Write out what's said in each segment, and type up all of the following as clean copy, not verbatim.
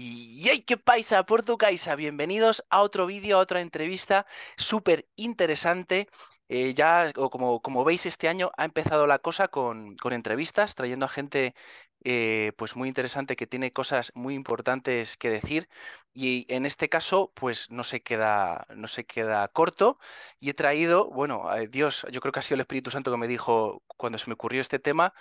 Y ¡hey! ¿Qué paisa, Portucaisa? Bienvenidos a otro vídeo, a otra entrevista súper interesante. Como veis, este año ha empezado la cosa con entrevistas, trayendo a gente pues muy interesante que tiene cosas muy importantes que decir. Y en este caso, pues no se queda corto. Y he traído, bueno, Dios, yo creo que ha sido el Espíritu Santo que me dijo cuando se me ocurrió este tema.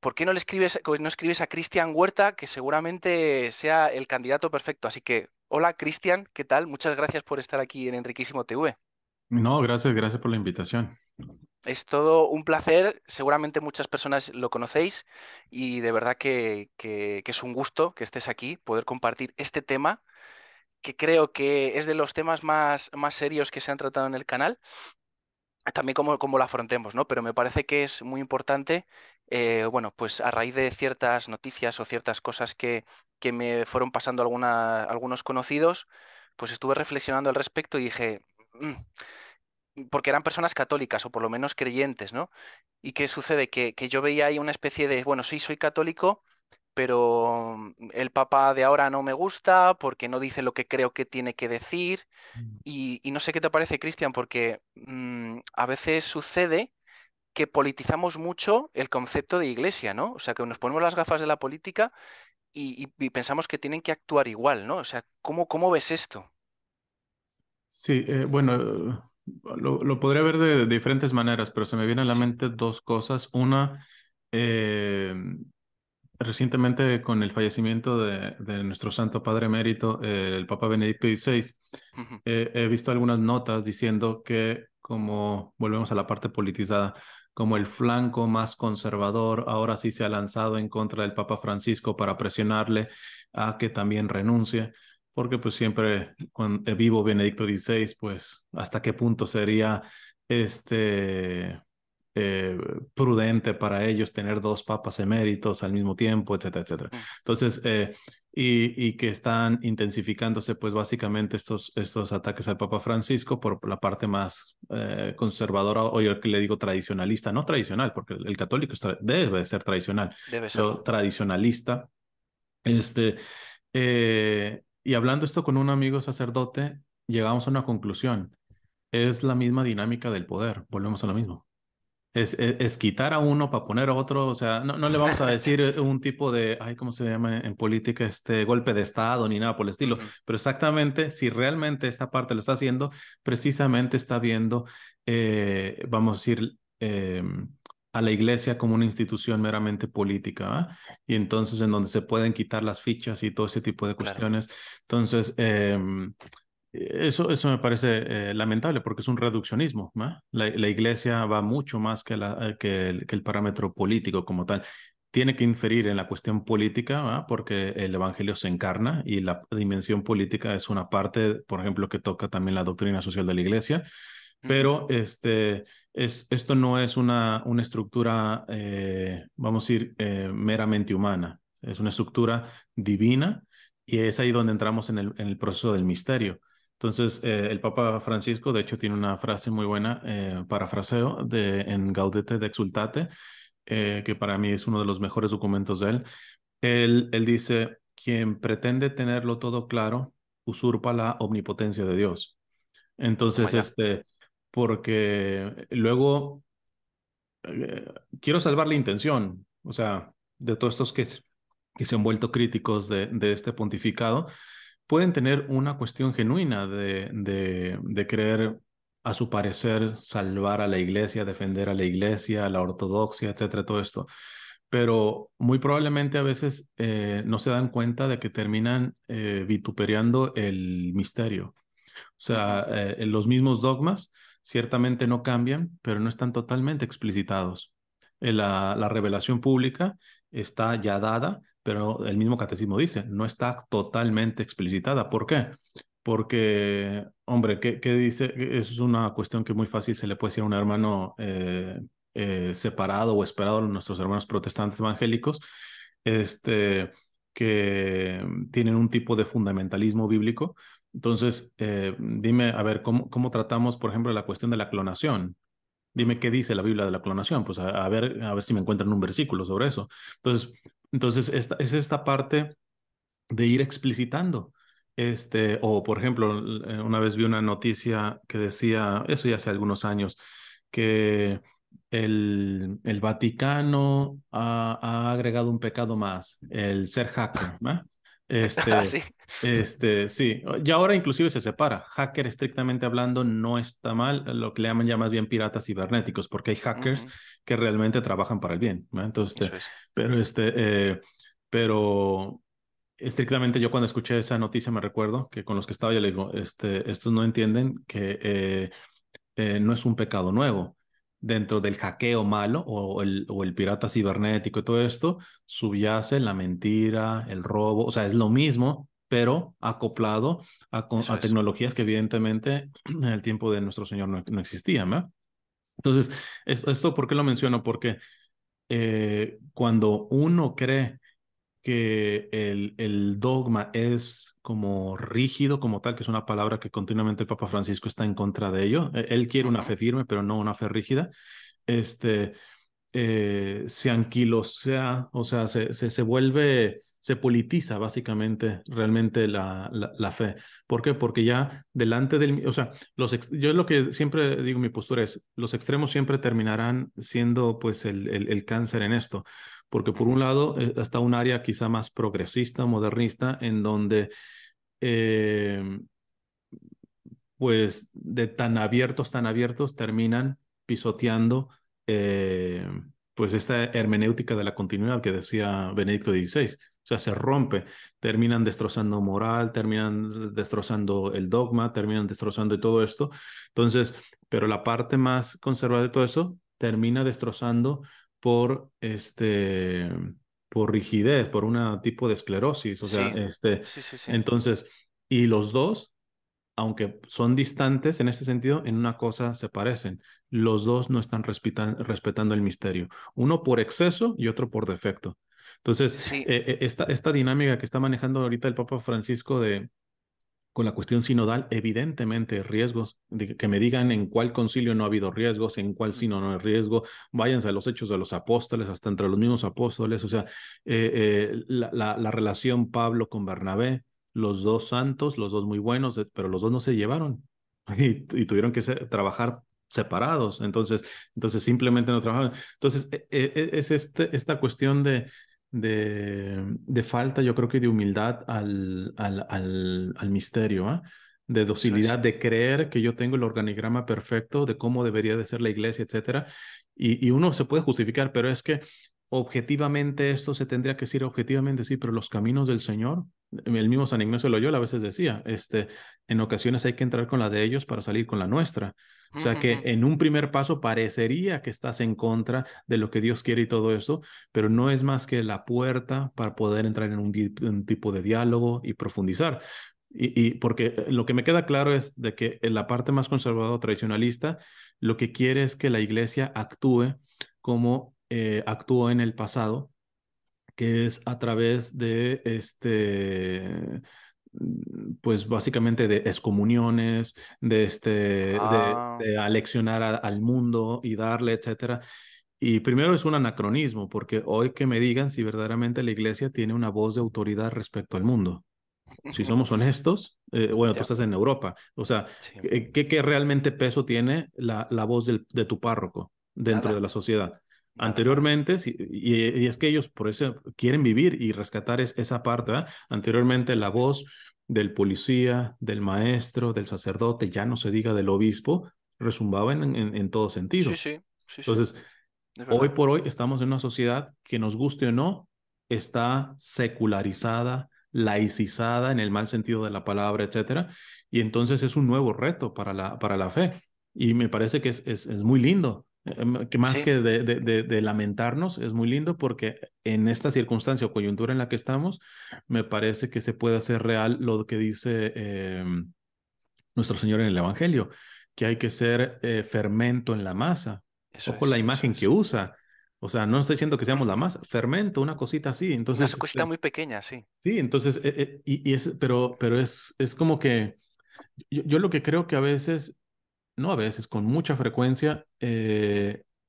¿Por qué no escribes a Cristian Huerta, que seguramente sea el candidato perfecto? Así que, hola Cristian, ¿qué tal? Muchas gracias por estar aquí en Enriquísimo TV. No, gracias por la invitación. Es todo un placer, seguramente muchas personas lo conocéis y de verdad que es un gusto que estés aquí, poder compartir este tema, que creo que es de los temas más serios que se han tratado en el canal. También cómo lo afrontemos, ¿no? Pero me parece que es muy importante, bueno, pues a raíz de ciertas noticias o ciertas cosas que me fueron pasando algunos conocidos, pues estuve reflexionando al respecto y dije, porque eran personas católicas o por lo menos creyentes, ¿no? ¿Y qué sucede? Que yo veía ahí una especie de, bueno, sí, soy católico, pero el papa de ahora no me gusta porque no dice lo que creo que tiene que decir. Y no sé qué te parece, Cristian, porque a veces sucede que politizamos mucho el concepto de iglesia, ¿no? O sea, que nos ponemos las gafas de la política y pensamos que tienen que actuar igual, ¿no? O sea, ¿cómo ves esto? Sí, bueno, lo podría ver de diferentes maneras, pero se me vienen a la Sí. mente dos cosas. Una, eh, recientemente con el fallecimiento de nuestro Santo Padre Emérito, el Papa Benedicto XVI, Ujú. he visto algunas notas diciendo que, como volvemos a la parte politizada, como el Mm. flanco más conservador ahora sí se ha lanzado en contra del Papa Francisco para presionarle a que también renuncie, porque pues siempre cuando vivo Benedicto XVI, pues hasta qué punto sería este eh, prudente para ellos tener dos papas eméritos al mismo tiempo, etcétera, etcétera. Mm. Entonces, y que están intensificándose, pues básicamente estos ataques al Papa Francisco por la parte más conservadora, o yo que le digo tradicionalista, no tradicional, porque el católico debe de ser tradicional, Debe serlo. pero tradicionalista. Este, y hablando esto con un amigo sacerdote, llegamos a una conclusión. Es la misma dinámica del poder, volvemos a lo mismo. Es quitar a uno para poner a otro, o sea, no le vamos a decir un tipo de, ay, ¿cómo se llama en política? Este golpe de Estado ni nada por el estilo, Ujú. pero exactamente si realmente esta parte lo está haciendo, precisamente está viendo, vamos a decir, a la iglesia como una institución meramente política, ¿va? Y entonces en donde se pueden quitar las fichas y todo ese tipo de Claro. cuestiones. Entonces, eso me parece lamentable porque es un reduccionismo, ¿no? La iglesia va mucho más que el parámetro político como tal. Tiene que inferir en la cuestión política, ¿va? Porque el evangelio se encarna y la dimensión política es una parte, por ejemplo, que toca también la doctrina social de la iglesia. Ujú. Pero esto no es una estructura, vamos a decir, meramente humana. Es una estructura divina y es ahí donde entramos en el proceso del misterio. Entonces, el Papa Francisco, de hecho, tiene una frase muy buena, parafraseo, en Gaudete de Exultate, que para mí es uno de los mejores documentos de él. Él dice, quien pretende tenerlo todo claro, usurpa la omnipotencia de Dios. Toma Entonces, ya. porque luego eh, quiero salvar la intención, o sea, de todos estos que se han vuelto críticos de este pontificado, pueden tener una cuestión genuina de querer, a su parecer, salvar a la iglesia, defender a la iglesia, a la ortodoxia, etcétera, todo esto. Pero muy probablemente a veces no se dan cuenta de que terminan vituperiando el misterio. O Ujú. sea, los mismos dogmas ciertamente no cambian, pero no están totalmente explicitados. La revelación pública está ya dada, pero el mismo catecismo dice, no está totalmente explicitada. ¿Por qué? Porque, hombre, ¿qué dice? Eso es una cuestión que muy fácil se le puede decir a un hermano separado o esperado de nuestros hermanos protestantes evangélicos, este, que tienen un tipo de fundamentalismo bíblico. Entonces, dime, a ver, ¿cómo tratamos, por ejemplo, la cuestión de la clonación? Dime qué dice la Biblia de la clonación, pues a ver si me encuentran un versículo sobre eso. Entonces, es esta parte de ir explicitando. O por ejemplo, una vez vi una noticia que decía, eso ya hace algunos años, que el Vaticano ha agregado un pecado más, el ser hacker, ¿no? Este, Así. sí, y ahora inclusive se separa. Hacker estrictamente hablando no está mal, lo que le llaman ya más bien piratas cibernéticos, porque hay hackers Ujú, que realmente trabajan para el bien, ¿no? Entonces, eso es. pero pero estrictamente yo cuando escuché esa noticia me recuerdo que con los que estaba yo le digo, estos no entienden que no es un pecado nuevo. Dentro del hackeo malo o el pirata cibernético y todo esto, subyace la mentira, el robo, o sea, es lo mismo, pero acoplado Eso a es. tecnologías que evidentemente en el tiempo de nuestro Señor no existían, ¿verdad? Entonces, esto, ¿por qué lo menciono? Porque cuando uno cree que el dogma es como rígido, como tal, que es una palabra que continuamente el Papa Francisco está en contra de ello. Él quiere una Ujú, fe firme, pero no una fe rígida. Este, Se anquilosea, o sea, se vuelve, se politiza básicamente realmente la fe. ¿Por qué? Porque ya delante del, o sea, yo lo que siempre digo, mi postura es, los extremos siempre terminarán siendo pues el cáncer en esto, porque por un ujú. lado está un área quizá más progresista, modernista, en donde eh, pues de tan abiertos, terminan pisoteando eh, pues esta hermenéutica de la continuidad que decía Benedicto XVI. O sea, se rompe, terminan destrozando moral, terminan destrozando el dogma, terminan destrozando todo esto. Entonces, pero la parte más conservadora de todo eso termina destrozando por por rigidez, por un tipo de esclerosis. O sea, Sí, sí, sí, sí. entonces, y los dos aunque son distantes en este sentido, en una cosa se parecen. Los dos no están respetando el misterio, uno por exceso y otro por defecto. Entonces, Sí, esta dinámica que está manejando ahorita el Papa Francisco con la cuestión sinodal, evidentemente riesgos, que me digan en cuál concilio no ha habido riesgos, en cuál sino no hay riesgo, váyanse a los hechos de los apóstoles, hasta entre los mismos apóstoles, o sea, la relación Pablo con Bernabé, los dos santos, los dos muy buenos, pero los dos no se llevaron y tuvieron que trabajar separados, entonces simplemente no trabajaron. Entonces, es esta cuestión de falta, yo creo que de humildad al misterio, ¿ah? De eso docilidad, es. de creer que yo tengo el organigrama perfecto de cómo debería de ser la iglesia, etcétera. Y uno se puede justificar, pero es que objetivamente esto se tendría que decir objetivamente, sí, pero los caminos del Señor, el mismo San Ignacio de Loyola a veces decía, en ocasiones hay que entrar con la de ellos para salir con la nuestra. O sea que Ujujú. en un primer paso parecería que estás en contra de lo que Dios quiere y todo eso, pero no es más que la puerta para poder entrar en un tipo de diálogo y profundizar. Y porque lo que me queda claro es de que en la parte más conservadora tradicionalista, lo que quiere es que la iglesia actúe como actuó en el pasado, que es a través de pues básicamente de excomuniones, Ah, de aleccionar al mundo y darle, etcétera. Y primero es un anacronismo, porque hoy que me digan si verdaderamente la iglesia tiene una voz de autoridad respecto al mundo. Si somos honestos, bueno, tú ya, estás en Europa, o sea, sí. ¿qué realmente peso tiene la voz de tu párroco dentro de Nada, la sociedad? nada, nada. Anteriormente, y es que ellos por eso quieren vivir y rescatar esa parte, ¿verdad? Anteriormente la voz del policía, del maestro, del sacerdote, ya no se diga del obispo, resumbaba en todo Sí, sentido. sí, sí, sí, Entonces, es hoy verdad. por hoy estamos en una sociedad que nos guste o no, está secularizada, laicizada en el mal sentido de la palabra, etcétera. Y entonces es un nuevo reto para para la fe. Y me parece que es muy lindo. Que más Sí, que de lamentarnos, es muy lindo porque en esta circunstancia o coyuntura en la que estamos, me parece que se puede hacer real lo que dice nuestro Señor en el Evangelio, que hay que ser fermento en la masa. eso Ojo la es, eso imagen que es. usa. O sea, no está diciendo que seamos la Ujú. masa, fermento, una cosita así. Una Entonces, cosita muy pequeña, sí. sí, entonces, pero es como que yo lo que creo que a veces, no a veces, con mucha frecuencia,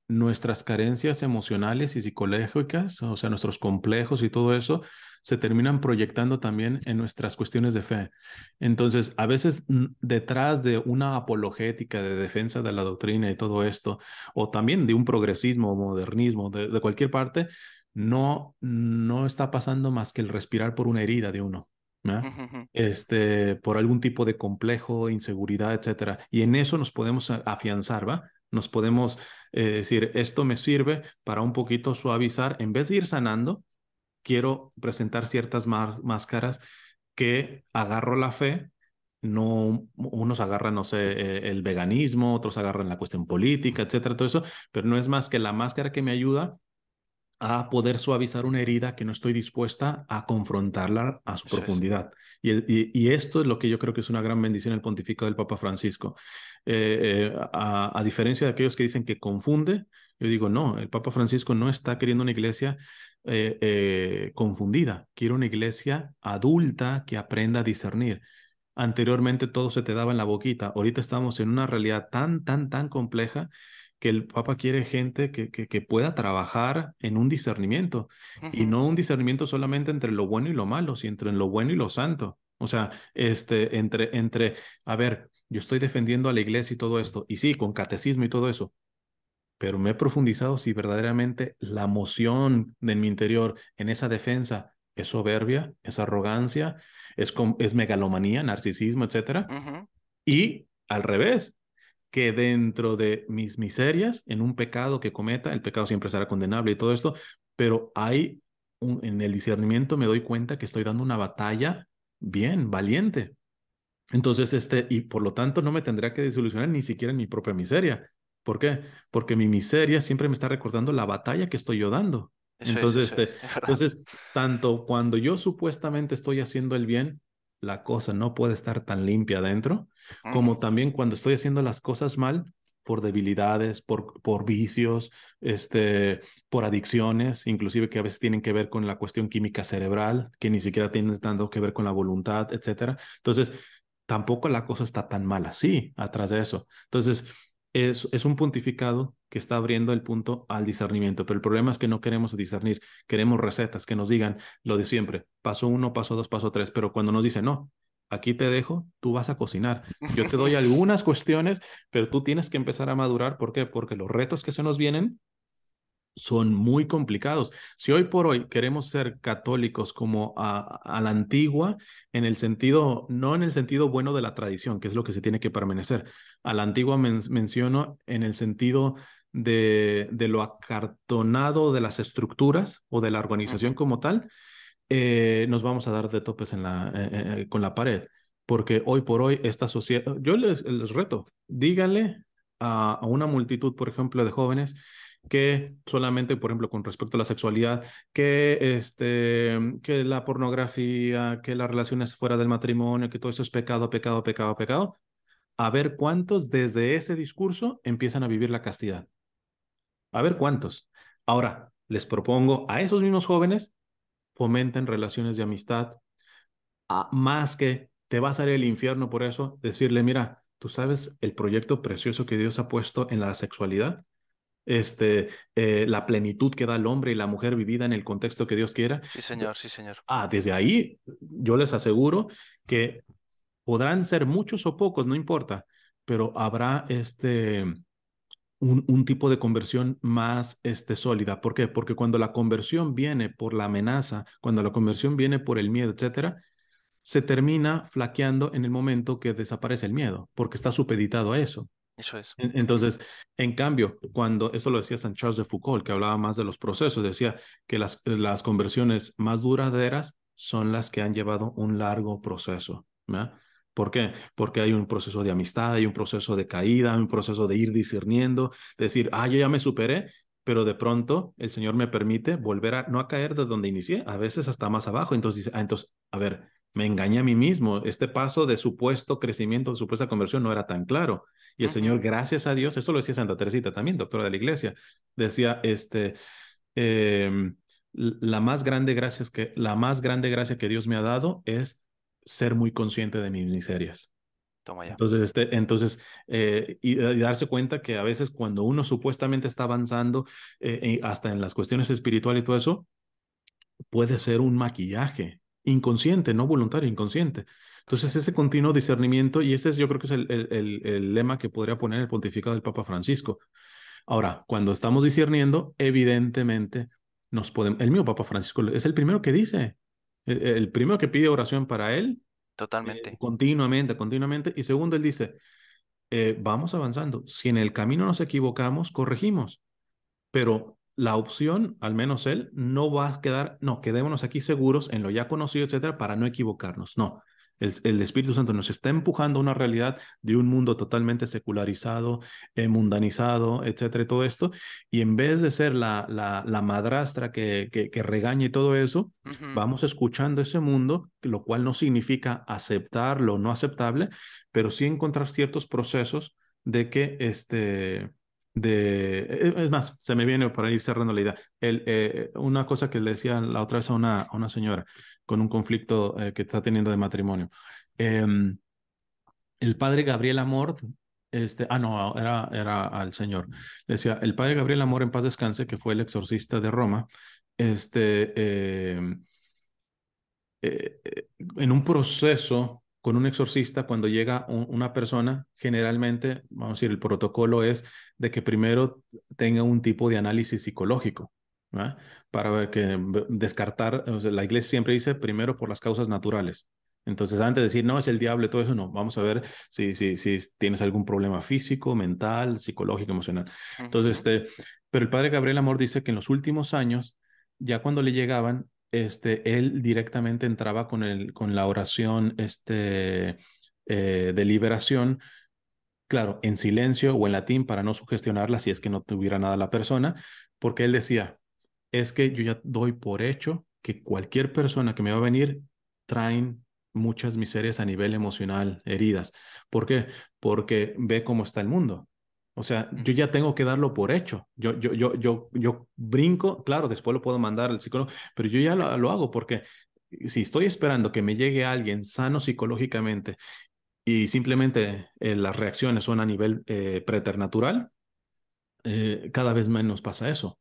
nuestras carencias emocionales y psicológicas, o sea, nuestros complejos y todo eso, se terminan proyectando también en nuestras cuestiones de fe. Entonces, a veces detrás de una apologética de defensa de la doctrina y todo esto, o también de un progresismo o modernismo de cualquier parte, no está pasando más que el respirar por una herida de uno, ¿no? Ujú, ujú. Por algún tipo de complejo, inseguridad, etcétera. Y en eso nos podemos afianzar, ¿va? Nos podemos decir, esto me sirve para un poquito suavizar, en vez de ir sanando, quiero presentar ciertas máscaras que agarro la fe. No, unos agarran, no sé, el veganismo, otros agarran la cuestión política, etcétera, todo eso, pero no es más que la máscara que me ayuda a poder suavizar una herida que no estoy dispuesta a confrontarla a su Eso es. profundidad. Y esto es lo que yo creo que es una gran bendición el pontificado del Papa Francisco. A diferencia de aquellos que dicen que confunde, yo digo, no, el Papa Francisco no está queriendo una iglesia confundida, quiere una iglesia adulta que aprenda a discernir. Anteriormente todo se te daba en la boquita. Ahorita estamos en una realidad tan compleja que el Papa quiere gente que pueda trabajar en un discernimiento y Ujú. no un discernimiento solamente entre lo bueno y lo malo, sino entre lo bueno y lo santo. O sea, a ver, yo estoy defendiendo a la iglesia y todo esto, y sí, con catecismo y todo eso, pero me he profundizado si verdaderamente la emoción de mi interior en esa defensa es soberbia, es arrogancia, es megalomanía, narcisismo, etcétera. Ujú. Y al revés, que dentro de mis miserias, en un pecado que cometa, el pecado siempre será condenable y todo esto, pero en el discernimiento me doy cuenta que estoy dando una batalla bien, valiente. Entonces, y por lo tanto no me tendría que desilusionar ni siquiera en mi propia miseria. ¿Por qué? Porque mi miseria siempre me está recordando la batalla que estoy yo dando. Entonces, Eso es verdad. entonces, tanto cuando yo supuestamente estoy haciendo el bien, la cosa no puede estar tan limpia adentro, Ujú. como también cuando estoy haciendo las cosas mal por debilidades, por vicios, por adicciones, inclusive que a veces tienen que ver con la cuestión química cerebral, que ni siquiera tienen tanto que ver con la voluntad, etcétera. Entonces, tampoco la cosa está tan mal así atrás de eso. Entonces, es un pontificado que está abriendo el punto al discernimiento, pero el problema es que no queremos discernir, queremos recetas que nos digan lo de siempre, paso uno, paso dos, paso tres, pero cuando nos dicen, no, aquí te dejo, tú vas a cocinar. Yo te doy algunas cuestiones, pero tú tienes que empezar a madurar. ¿Por qué? Porque los retos que se nos vienen son muy complicados. Si hoy por hoy queremos ser católicos como a la antigua, en el sentido, no en el sentido bueno de la tradición, que es lo que se tiene que permanecer, a la antigua menciono en el sentido de lo acartonado de las estructuras o de la organización Ujú. como tal, nos vamos a dar de topes con la pared. Porque hoy por hoy esta sociedad, yo les reto, díganle a una multitud, por ejemplo, de jóvenes que solamente, por ejemplo, con respecto a la sexualidad, que la pornografía, que las relaciones fuera del matrimonio, que todo eso es pecado, pecado, pecado, pecado, a ver cuántos desde ese discurso empiezan a vivir la castidad. A ver cuántos. Ahora, les propongo a esos mismos jóvenes, fomenten relaciones de amistad, más que te vas a ir al infierno por eso, decirle, mira, tú sabes el proyecto precioso que Dios ha puesto en la sexualidad, la plenitud que da el hombre y la mujer vivida en el contexto que Dios quiera. Sí, señor, sí, señor. Desde ahí yo les aseguro que podrán ser muchos o pocos, no importa, pero habrá un tipo de conversión más sólida. ¿Por qué? Porque cuando la conversión viene por la amenaza, cuando la conversión viene por el miedo, etcétera, se termina flaqueando en el momento que desaparece el miedo, porque está supeditado a eso. Eso es. Ujú. Entonces, en cambio, cuando esto lo decía San Charles de Foucault, que hablaba más de los procesos, decía que las conversiones más duraderas son las que han llevado un largo proceso. ¿No? ¿Por qué? Porque hay un proceso de amistad, hay un proceso de caída, hay un proceso de ir discerniendo, de decir, yo ya me superé, pero de pronto el Señor me permite volver no a caer de donde inicié, a veces hasta más abajo. Entonces dice, entonces, a ver, me engañé a mí mismo. Este paso de supuesto crecimiento, de supuesta conversión no era tan claro. Y el Ujú. Señor, gracias a Dios, esto lo decía Santa Teresita también, doctora de la iglesia, decía, eh, la más grande gracia que Dios me ha dado es ser muy consciente de mis miserias. Toma ya. Y darse cuenta que a veces cuando uno supuestamente está avanzando, hasta en las cuestiones espirituales y todo eso, puede ser un maquillaje inconsciente, no voluntario, inconsciente. Entonces, Sí. ese continuo discernimiento, y ese es, yo creo que es el lema que podría poner el pontificado del Papa Francisco. Ahora, cuando estamos discerniendo, evidentemente nos podemos. El mismo Papa Francisco es el primero que dice, el primero que pide oración para él Totalmente. continuamente, continuamente. Y segundo, él dice, vamos avanzando. Si en el camino nos equivocamos, corregimos. Pero la opción, al menos él, no va a quedar, no, quedémonos aquí seguros en lo ya conocido, etcétera, para no equivocarnos. No, el Espíritu Santo nos está empujando a una realidad de un mundo totalmente secularizado, mundanizado, etcétera, y todo esto. Y en vez de ser la madrastra que regaña y todo eso, Ujú, vamos escuchando ese mundo, lo cual no significa aceptar lo no aceptable, pero sí encontrar ciertos procesos de que es más, se me viene para ir cerrando la idea. Una cosa que le decía la otra vez a una señora con un conflicto que está teniendo de matrimonio. Em, el padre Gabriel Amor, no, era al señor. Le decía, el padre Gabriel Amor, en paz descanse, que fue el exorcista de Roma, este, em, en un proceso con un exorcista, cuando llega una persona, generalmente, vamos a decir, el protocolo es de que primero tenga un tipo de análisis psicológico, ¿verdad? Para ver descartar, o sea, la iglesia siempre dice primero por las causas naturales. Entonces, antes de decir, no, es el diablo y todo eso, no, vamos a ver si tienes algún problema físico, mental, psicológico, emocional. Entonces, ujú, pero el padre Gabriel Amor dice que en los últimos años, ya cuando le llegaban, él directamente entraba con la oración de liberación, claro, en silencio o en latín para no sugestionarla si es que no tuviera nada la persona, porque él decía, es que yo ya doy por hecho que cualquier persona que me va a venir traen muchas miserias a nivel emocional, heridas. ¿Por qué? Porque ve cómo está el mundo. O sea, yo ujú. ya tengo que darlo por hecho. Yo brinco, claro, después lo puedo mandar al psicólogo, pero yo ya lo hago porque si estoy esperando que me llegue alguien sano psicológicamente y simplemente las reacciones son a nivel preternatural, cada vez menos pasa eso.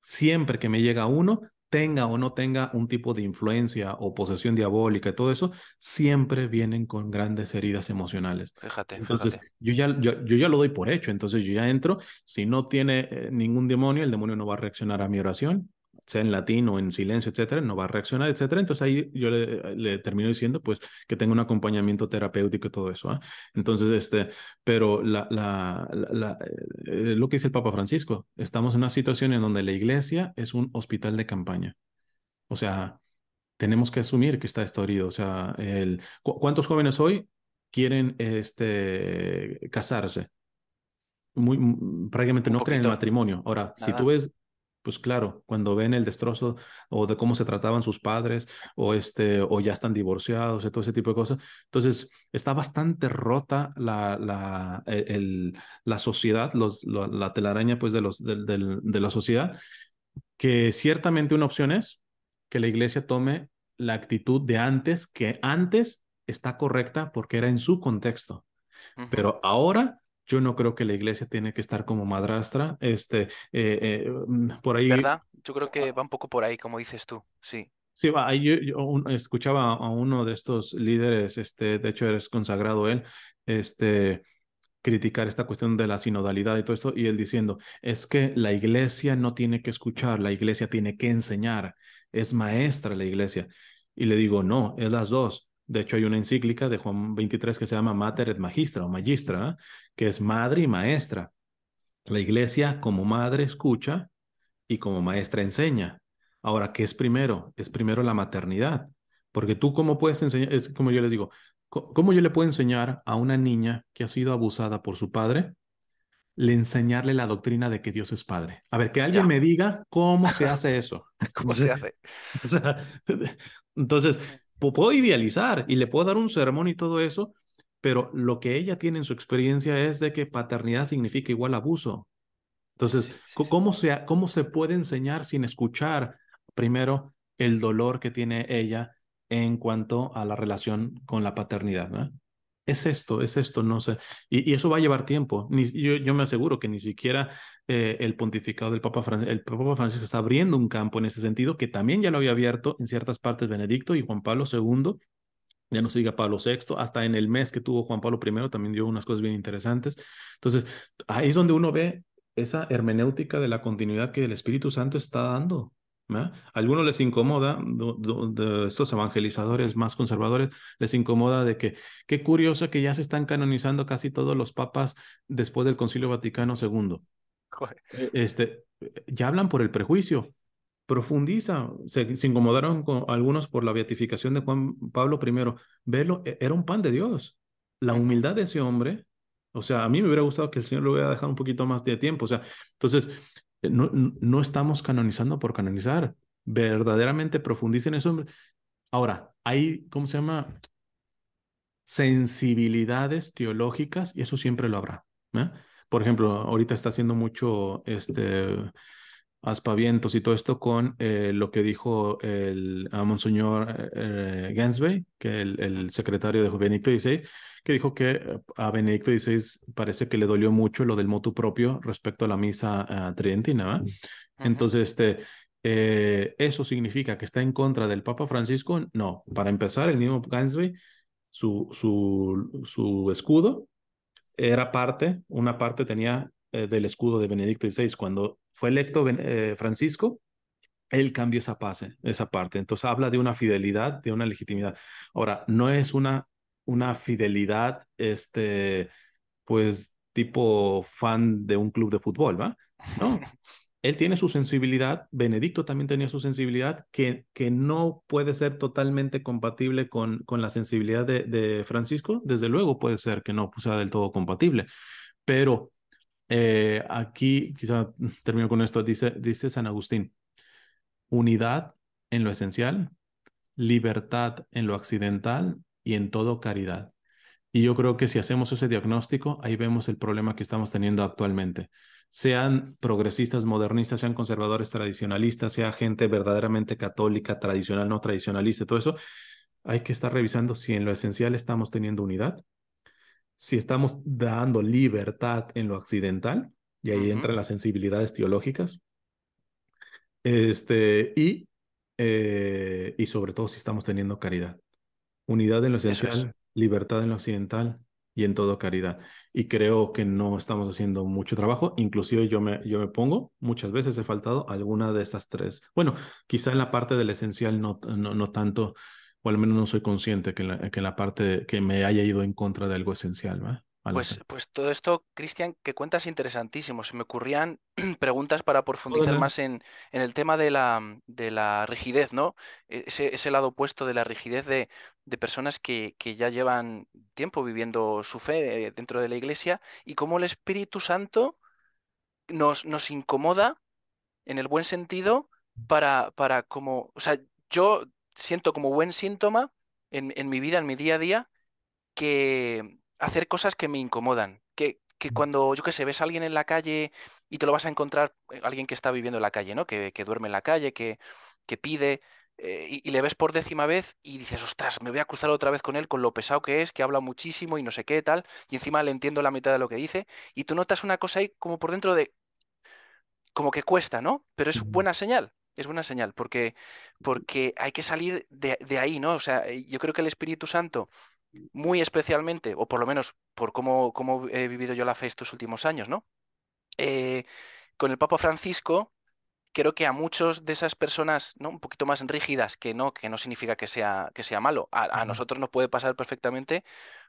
Siempre que me llega uno, tenga o no tenga un tipo de influencia o posesión diabólica y todo eso, siempre vienen con grandes heridas emocionales. Fíjate, Entonces, fíjate. yo ya lo doy por hecho, entonces yo ya entro, si no tiene ningún demonio, el demonio no va a reaccionar a mi oración, sea en latín o en silencio, etcétera, no va a reaccionar, etcétera. Entonces ahí yo le termino diciendo, pues, que tengo un acompañamiento terapéutico y todo eso, ¿ah? Entonces, pero lo que dice el Papa Francisco, estamos en una situación en donde la iglesia es un hospital de campaña. O sea, tenemos que asumir que está esto herido. O sea, ¿cuántos jóvenes hoy quieren casarse? Prácticamente Un no creen en el poquito, matrimonio. Ahora, si tú nada. ves, pues claro, cuando ven el destrozo o de cómo se trataban sus padres o ya están divorciados y todo ese tipo de cosas, entonces está bastante rota la sociedad, la telaraña pues de la sociedad, que ciertamente una opción es que la iglesia tome la actitud de antes, que antes está correcta porque era en su contexto. Ujú. Pero ahora yo no creo que la iglesia tiene que estar como madrastra. Por ahí, ¿Verdad? Yo creo que va un poco por ahí, como dices tú. Sí. sí, ahí escuchaba a uno de estos líderes, de hecho eres consagrado él, este, criticar esta cuestión de la sinodalidad y todo esto, y él diciendo, es que la iglesia no tiene que escuchar, la iglesia tiene que enseñar, es maestra la iglesia. Y le digo, no, es las dos. De hecho, hay una encíclica de Juan 23 que se llama Mater et Magistra o Magistra, ¿eh? Que es madre y maestra. La iglesia como madre escucha y como maestra enseña. Ahora, ¿qué es primero? Es primero la maternidad. Porque tú, ¿cómo puedes enseñar? Es como yo les digo, ¿cómo yo le puedo enseñar a una niña que ha sido abusada por su padre? Le enseñarle la doctrina de que Dios es padre. A ver, que alguien Ya. me diga cómo se hace eso. ¿Cómo se hace? O sea, entonces, puedo idealizar y le puedo dar un sermón y todo eso, pero lo que ella tiene en su experiencia es de que paternidad significa igual abuso. Entonces, Sí, sí, sí. ¿cómo se puede enseñar sin escuchar primero el dolor que tiene ella en cuanto a la relación con la paternidad, ¿no? es esto, no sé. Y eso va a llevar tiempo. Yo me aseguro que ni siquiera el pontificado del el Papa Francisco está abriendo un campo en ese sentido, que también ya lo había abierto en ciertas partes Benedicto y Juan Pablo II, ya no se diga Pablo VI, hasta en el mes que tuvo Juan Pablo I también dio unas cosas bien interesantes. Entonces, ahí es donde uno ve esa hermenéutica de la continuidad que el Espíritu Santo está dando. ¿Va? A algunos les incomoda, de estos evangelizadores más conservadores, les incomoda de que, qué curioso que ya se están canonizando casi todos los papas después del Concilio Vaticano II. Joder. Ya hablan por el prejuicio, profundiza. Se incomodaron con algunos por la beatificación de Juan Pablo I. Velo, era un pan de Dios. La Ujú. humildad de ese hombre, o sea, a mí me hubiera gustado que el Señor le hubiera dejado un poquito más de tiempo. O sea, entonces, no estamos canonizando por canonizar. Verdaderamente profundicen eso. Ahora, hay, ¿cómo se llama? Sensibilidades teológicas y eso siempre lo habrá. ¿Eh? Por ejemplo, ahorita está haciendo mucho aspavientos y todo esto con lo que dijo a Monseñor Gansby, que el secretario de Benedicto XVI, que dijo que a Benedicto XVI parece que le dolió mucho lo del motu propio respecto a la misa tridentina. ¿Va? Ujú. Entonces, ¿eso significa que está en contra del Papa Francisco? No. Para empezar, el mismo Gansby, su escudo era una parte tenía del escudo de Benedicto XVI. Cuando fue electo Francisco, él cambió esa parte. Entonces habla de una fidelidad, de una legitimidad. Ahora, no es una fidelidad, pues tipo fan de un club de fútbol, ¿va? No, él tiene su sensibilidad, Benedicto también tenía su sensibilidad, que no puede ser totalmente compatible con la sensibilidad de Francisco. Desde luego puede ser que no sea del todo compatible, pero aquí, quizá termino con esto, dice San Agustín, unidad en lo esencial, libertad en lo accidental y en todo caridad. Y yo creo que si hacemos ese diagnóstico, ahí vemos el problema que estamos teniendo actualmente. Sean progresistas, modernistas, sean conservadores, tradicionalistas, sea gente verdaderamente católica, tradicional, no tradicionalista, todo eso, hay que estar revisando si en lo esencial estamos teniendo unidad, si estamos dando libertad en lo accidental, y ahí Ujú. entran las sensibilidades teológicas, este, y, y sobre todo si estamos teniendo caridad. Unidad en lo Eso es. esencial, libertad en lo occidental y en todo caridad. Y creo que no estamos haciendo mucho trabajo. Inclusive yo me pongo, muchas veces he faltado alguna de estas tres. Bueno, quizá en la parte del esencial no tanto, o al menos no soy consciente que en la parte que me haya ido en contra de algo esencial, ¿va? A la fe. Pues todo esto, Cristian, que cuentas interesantísimo. Se me ocurrían preguntas para Oh, profundizar dale. más en el tema de la rigidez, ¿no? Ese lado opuesto de la rigidez de personas que ya llevan tiempo viviendo su fe dentro de la iglesia y cómo el Espíritu Santo nos incomoda en el buen sentido para como, o sea, yo siento como buen síntoma en mi vida, en mi día a día que hacer cosas que me incomodan. Que cuando, yo qué sé, ves a alguien en la calle y te lo vas a encontrar, alguien que está viviendo en la calle, ¿no? Que duerme en la calle, que pide, y le ves por décima vez y dices, ostras, me voy a cruzar otra vez con él, con lo pesado que es, que habla muchísimo y no sé qué, tal, y encima le entiendo la mitad de lo que dice, y tú notas una cosa ahí como por dentro de, como que cuesta, ¿no? Pero es buena señal, porque hay que salir de ahí, ¿no? O sea, yo creo que el Espíritu Santo muy especialmente, o por lo menos por cómo he vivido yo la fe estos últimos años, ¿no? Eh, con el Papa Francisco, creo que a muchos de esas personas, ¿no? Un poquito más rígidas, que no significa que sea malo. A nosotros nos puede pasar perfectamente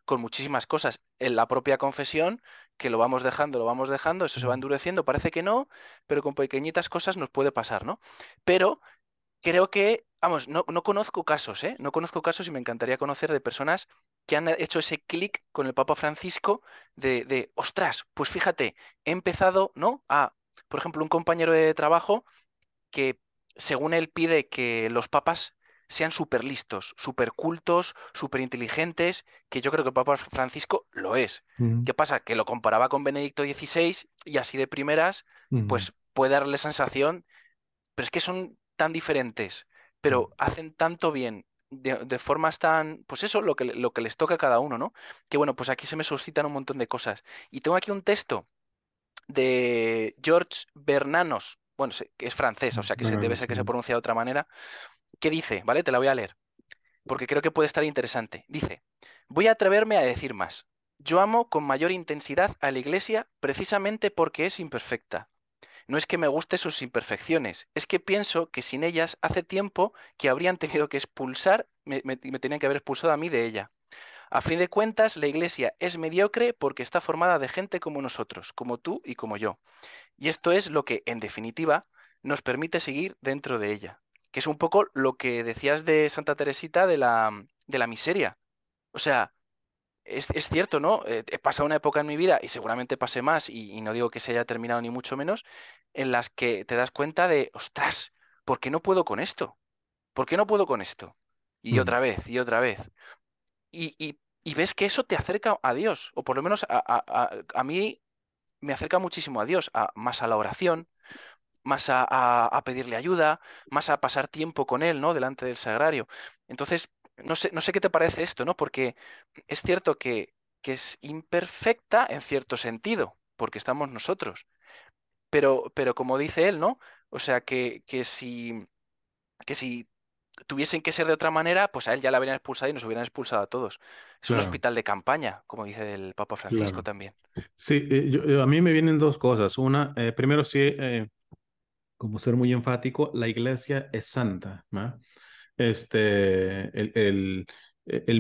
con muchísimas cosas. En la propia confesión, que lo vamos dejando, eso se va endureciendo, parece que no, pero con pequeñitas cosas nos puede pasar, ¿no? Pero creo que, vamos, no conozco casos, ¿eh? No conozco casos y me encantaría conocer de personas que han hecho ese clic con el Papa Francisco ostras, pues fíjate, he empezado, ¿no? Por ejemplo, un compañero de trabajo que, según él, pide que los papas sean súper listos, súper cultos, súper inteligentes, que yo creo que el Papa Francisco lo es. Ujú, ¿Qué pasa? Que lo comparaba con Benedicto XVI y así de primeras, ujú, pues puede darle la sensación pero es que son tan diferentes, ujú, pero hacen tanto bien de formas tan, pues eso, lo que les toca a cada uno, ¿no? Que bueno, pues aquí se me suscitan un montón de cosas. Y tengo aquí un texto de George Bernanos, bueno, que es francés, o sea que Bueno, debe no ser sé. que se pronuncia de otra manera, que dice, ¿vale? Te la voy a leer, porque creo que puede estar interesante. Dice, voy a atreverme a decir más. Yo amo con mayor intensidad a la Iglesia precisamente porque es imperfecta. No es que me guste sus imperfecciones, es que pienso que sin ellas hace tiempo que habrían tenido que expulsar, me tenían que haber expulsado a mí de ella. A fin de cuentas, la Iglesia es mediocre porque está formada de gente como nosotros, como tú y como yo. Y esto es lo que, en definitiva, nos permite seguir dentro de ella. Que es un poco lo que decías de Santa Teresita de la miseria. O sea, es cierto, ¿no? He pasado una época en mi vida, y seguramente pase más, y no digo que se haya terminado ni mucho menos, en las que te das cuenta de, ostras, ¿por qué no puedo con esto? ¿Por qué no puedo con esto? Y Mm, otra vez, y otra vez. Y ves que eso te acerca a Dios, o por lo menos a mí me acerca muchísimo a Dios, más a la oración, más a pedirle ayuda, más a pasar tiempo con Él, ¿no? Delante del sagrario. Entonces, no sé qué te parece esto, ¿no? Porque es cierto que es imperfecta en cierto sentido, porque estamos nosotros. Pero como dice él, ¿no? O sea, que si tuviesen que ser de otra manera, pues a él ya le habrían expulsado y nos hubieran expulsado a todos. Es un claro, hospital de campaña, como dice el Papa Francisco claro. también. Sí, a mí me vienen dos cosas. Una, primero sí, como ser muy enfático, la iglesia es santa, ¿no? El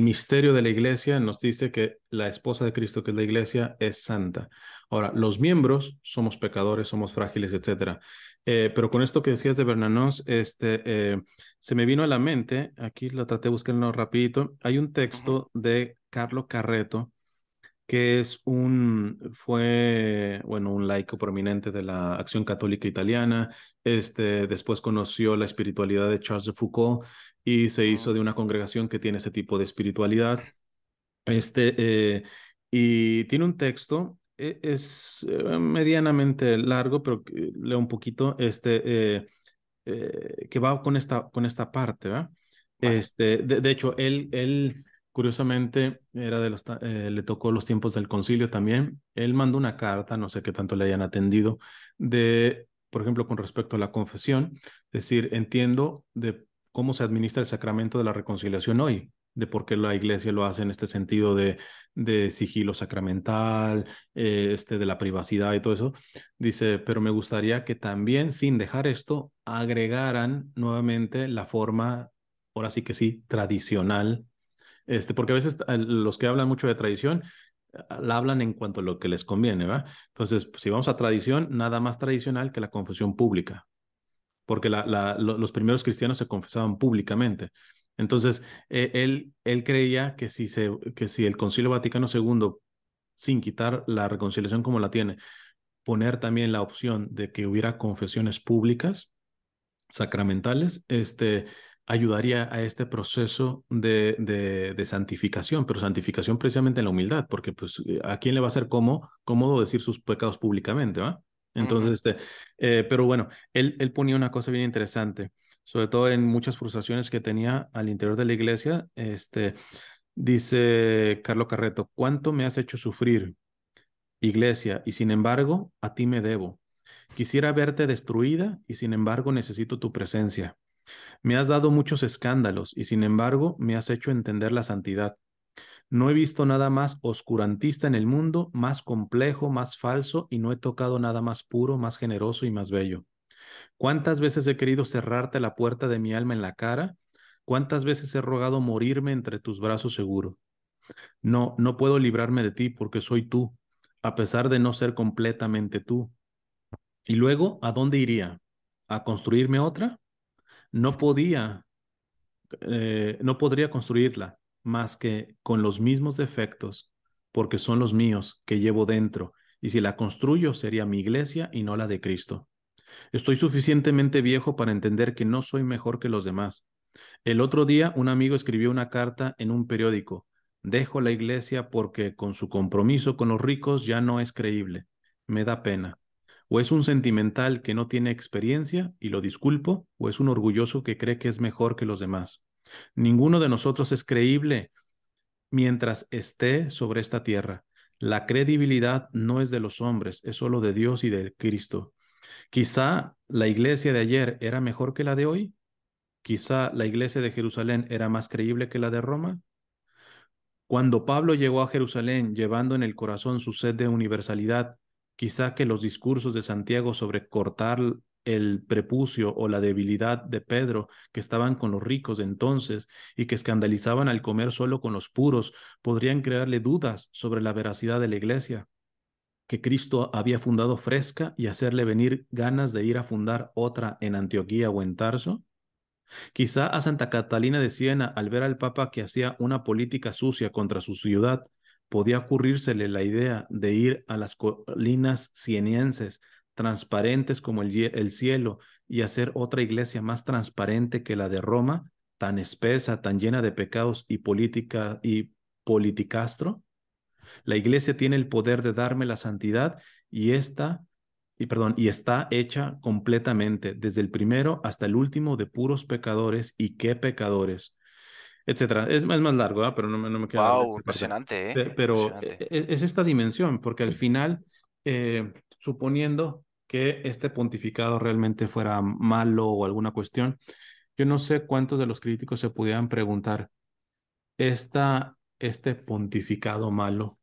misterio de la iglesia nos dice que la esposa de Cristo, que es la iglesia, es santa. Ahora, los miembros somos pecadores, somos frágiles, etcétera. Pero con esto que decías de Bernanos, se me vino a la mente, aquí lo traté de buscarlo rapidito, hay un Ujú, texto de Carlo Carreto, que fue, bueno, un laico prominente de la Acción Católica Italiana. Después conoció la espiritualidad de Charles de Foucault y se hizo ujú, de una congregación que tiene ese tipo de espiritualidad. Este, y tiene un texto, es medianamente largo, pero leo un poquito, que va con esta parte, ¿va? vale. De hecho, él, curiosamente, le tocó los tiempos del concilio también. Él mandó una carta, no sé qué tanto le hayan atendido, por ejemplo, con respecto a la confesión, es decir, entiendo de cómo se administra el sacramento de la reconciliación hoy, de por qué la iglesia lo hace en este sentido de sigilo sacramental, de la privacidad y todo eso. Dice, pero me gustaría que también, sin dejar esto, agregaran nuevamente la forma, ahora sí que sí, tradicional, porque a veces los que hablan mucho de tradición la hablan en cuanto a lo que les conviene, ¿va? Entonces, pues, si vamos a tradición, nada más tradicional que la confesión pública, porque los primeros cristianos se confesaban públicamente. Entonces, él creía que si el Concilio Vaticano II, sin quitar la reconciliación como la tiene, poner también la opción de que hubiera confesiones públicas, sacramentales, ayudaría a este proceso de santificación, pero santificación precisamente en la humildad, porque pues a quién le va a ser cómodo decir sus pecados públicamente, ¿va? Ujú, Entonces, pero bueno, él ponía una cosa bien interesante, sobre todo en muchas frustraciones que tenía al interior de la iglesia, dice Carlo Carreto, ¿cuánto me has hecho sufrir, iglesia? Y sin embargo, a ti me debo. Quisiera verte destruida y sin embargo necesito tu presencia. Me has dado muchos escándalos y sin embargo me has hecho entender la santidad. No he visto nada más oscurantista en el mundo, más complejo, más falso y no he tocado nada más puro, más generoso y más bello. ¿Cuántas veces he querido cerrarte la puerta de mi alma en la cara? ¿Cuántas veces he rogado morirme entre tus brazos seguro? No, no puedo librarme de ti porque soy tú, a pesar de no ser completamente tú. Y luego, ¿a dónde iría? ¿A construirme otra? No podía, no podría construirla más que con los mismos defectos, porque son los míos que llevo dentro, y si la construyo sería mi iglesia y no la de Cristo. Estoy suficientemente viejo para entender que no soy mejor que los demás. El otro día un amigo escribió una carta en un periódico. Dejo la iglesia porque con su compromiso con los ricos ya no es creíble. Me da pena. O es un sentimental que no tiene experiencia y lo disculpo, o es un orgulloso que cree que es mejor que los demás. Ninguno de nosotros es creíble mientras esté sobre esta tierra. La credibilidad no es de los hombres, es solo de Dios y de Cristo. Quizá la iglesia de ayer era mejor que la de hoy. Quizá la iglesia de Jerusalén era más creíble que la de Roma. Cuando Pablo llegó a Jerusalén llevando en el corazón su sed de universalidad, quizá que los discursos de Santiago sobre cortar el prepucio o la debilidad de Pedro, que estaban con los ricos de entonces y que escandalizaban al comer solo con los puros, podrían crearle dudas sobre la veracidad de la iglesia, que Cristo había fundado Fresca y hacerle venir ganas de ir a fundar otra en Antioquía o en Tarso. Quizá a Santa Catalina de Siena, al ver al Papa que hacía una política sucia contra su ciudad, podía ocurrírsele la idea de ir a las colinas sienienses, transparentes como el cielo, y hacer otra iglesia más transparente que la de Roma, tan espesa, tan llena de pecados y política y politicastro. La iglesia tiene el poder de darme la santidad y y está hecha completamente, desde el primero hasta el último, de puros pecadores, y qué pecadores, etcétera. Es más largo, ¿eh? Pero no me quiero alargar Wow, esta parte. impresionante, ¿eh? Pero Impresionante. es esta dimensión, porque al final, suponiendo que este pontificado realmente fuera malo o alguna cuestión, yo no sé cuántos de los críticos se pudieran preguntar, este pontificado malo,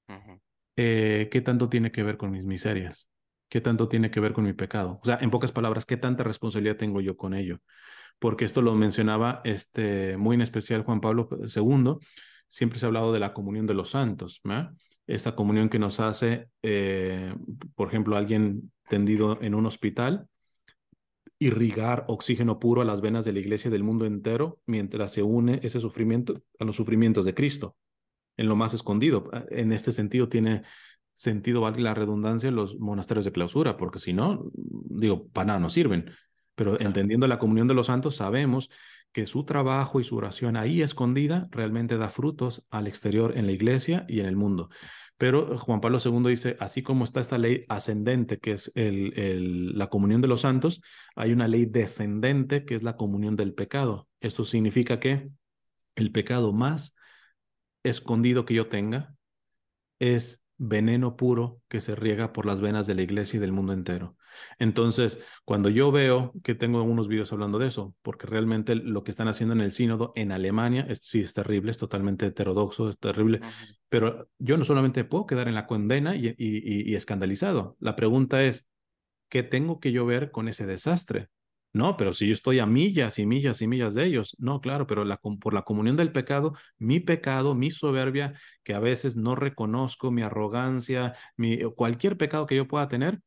Ujú, ¿qué tanto tiene que ver con mis miserias? ¿Qué tanto tiene que ver con mi pecado? O sea, en pocas palabras, ¿qué tanta responsabilidad tengo yo con ello? Porque esto lo mencionaba muy en especial Juan Pablo II. Siempre se ha hablado de la comunión de los santos, ¿verdad? Esa comunión que nos hace, por ejemplo, alguien tendido en un hospital, irrigar oxígeno puro a las venas de la iglesia del mundo entero mientras se une ese sufrimiento a los sufrimientos de Cristo en lo más escondido. En este sentido tiene sentido, valga la redundancia, los monasterios de clausura, porque si no, digo, para nada no sirven. Pero claro. entendiendo la comunión de los santos, sabemos que su trabajo y su oración ahí escondida realmente da frutos al exterior en la iglesia y en el mundo. Pero Juan Pablo II dice, así como está esta ley ascendente, que es la comunión de los santos, hay una ley descendente, que es la comunión del pecado. Esto significa que el pecado más escondido que yo tenga es veneno puro que se riega por las venas de la iglesia y del mundo entero. Entonces, cuando yo veo que tengo unos videos hablando de eso, porque realmente lo que están haciendo en el sínodo en Alemania sí es terrible, es totalmente heterodoxo, es terrible, Ujú, pero yo no solamente puedo quedar en la condena y escandalizado. La pregunta es, ¿qué tengo que yo ver con ese desastre? No, pero si yo estoy a millas y millas y millas de ellos, no, claro, pero por la comunión del pecado, mi soberbia, que a veces no reconozco, mi arrogancia, cualquier pecado que yo pueda tener,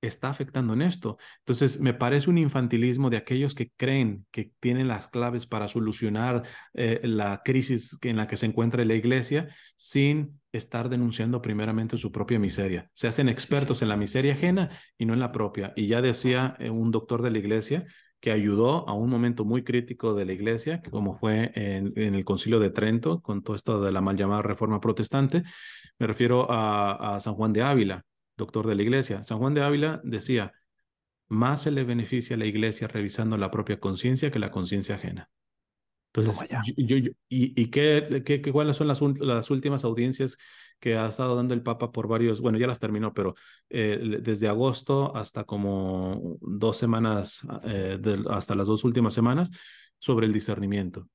está afectando en esto. Entonces, me parece un infantilismo de aquellos que creen que tienen las claves para solucionar la crisis en la que se encuentra la iglesia sin estar denunciando primeramente su propia miseria. Se hacen sí, sí. expertos en la miseria ajena y no en la propia. Y ya Ujú, decía un doctor de la iglesia que ayudó a un momento muy crítico de la iglesia, como fue en el Concilio de Trento, con todo esto de la mal llamada Reforma Protestante. Me refiero a San Juan de Ávila, doctor de la iglesia. San Juan de Ávila decía, más se le beneficia a la iglesia revisando la propia conciencia que la conciencia ajena. toma Entonces, ya. ¿cuáles son las últimas audiencias que ha estado dando el Papa por varios, bueno, ya las terminó, pero desde agosto hasta como 2 semanas, hasta las 2 últimas semanas, sobre el discernimiento?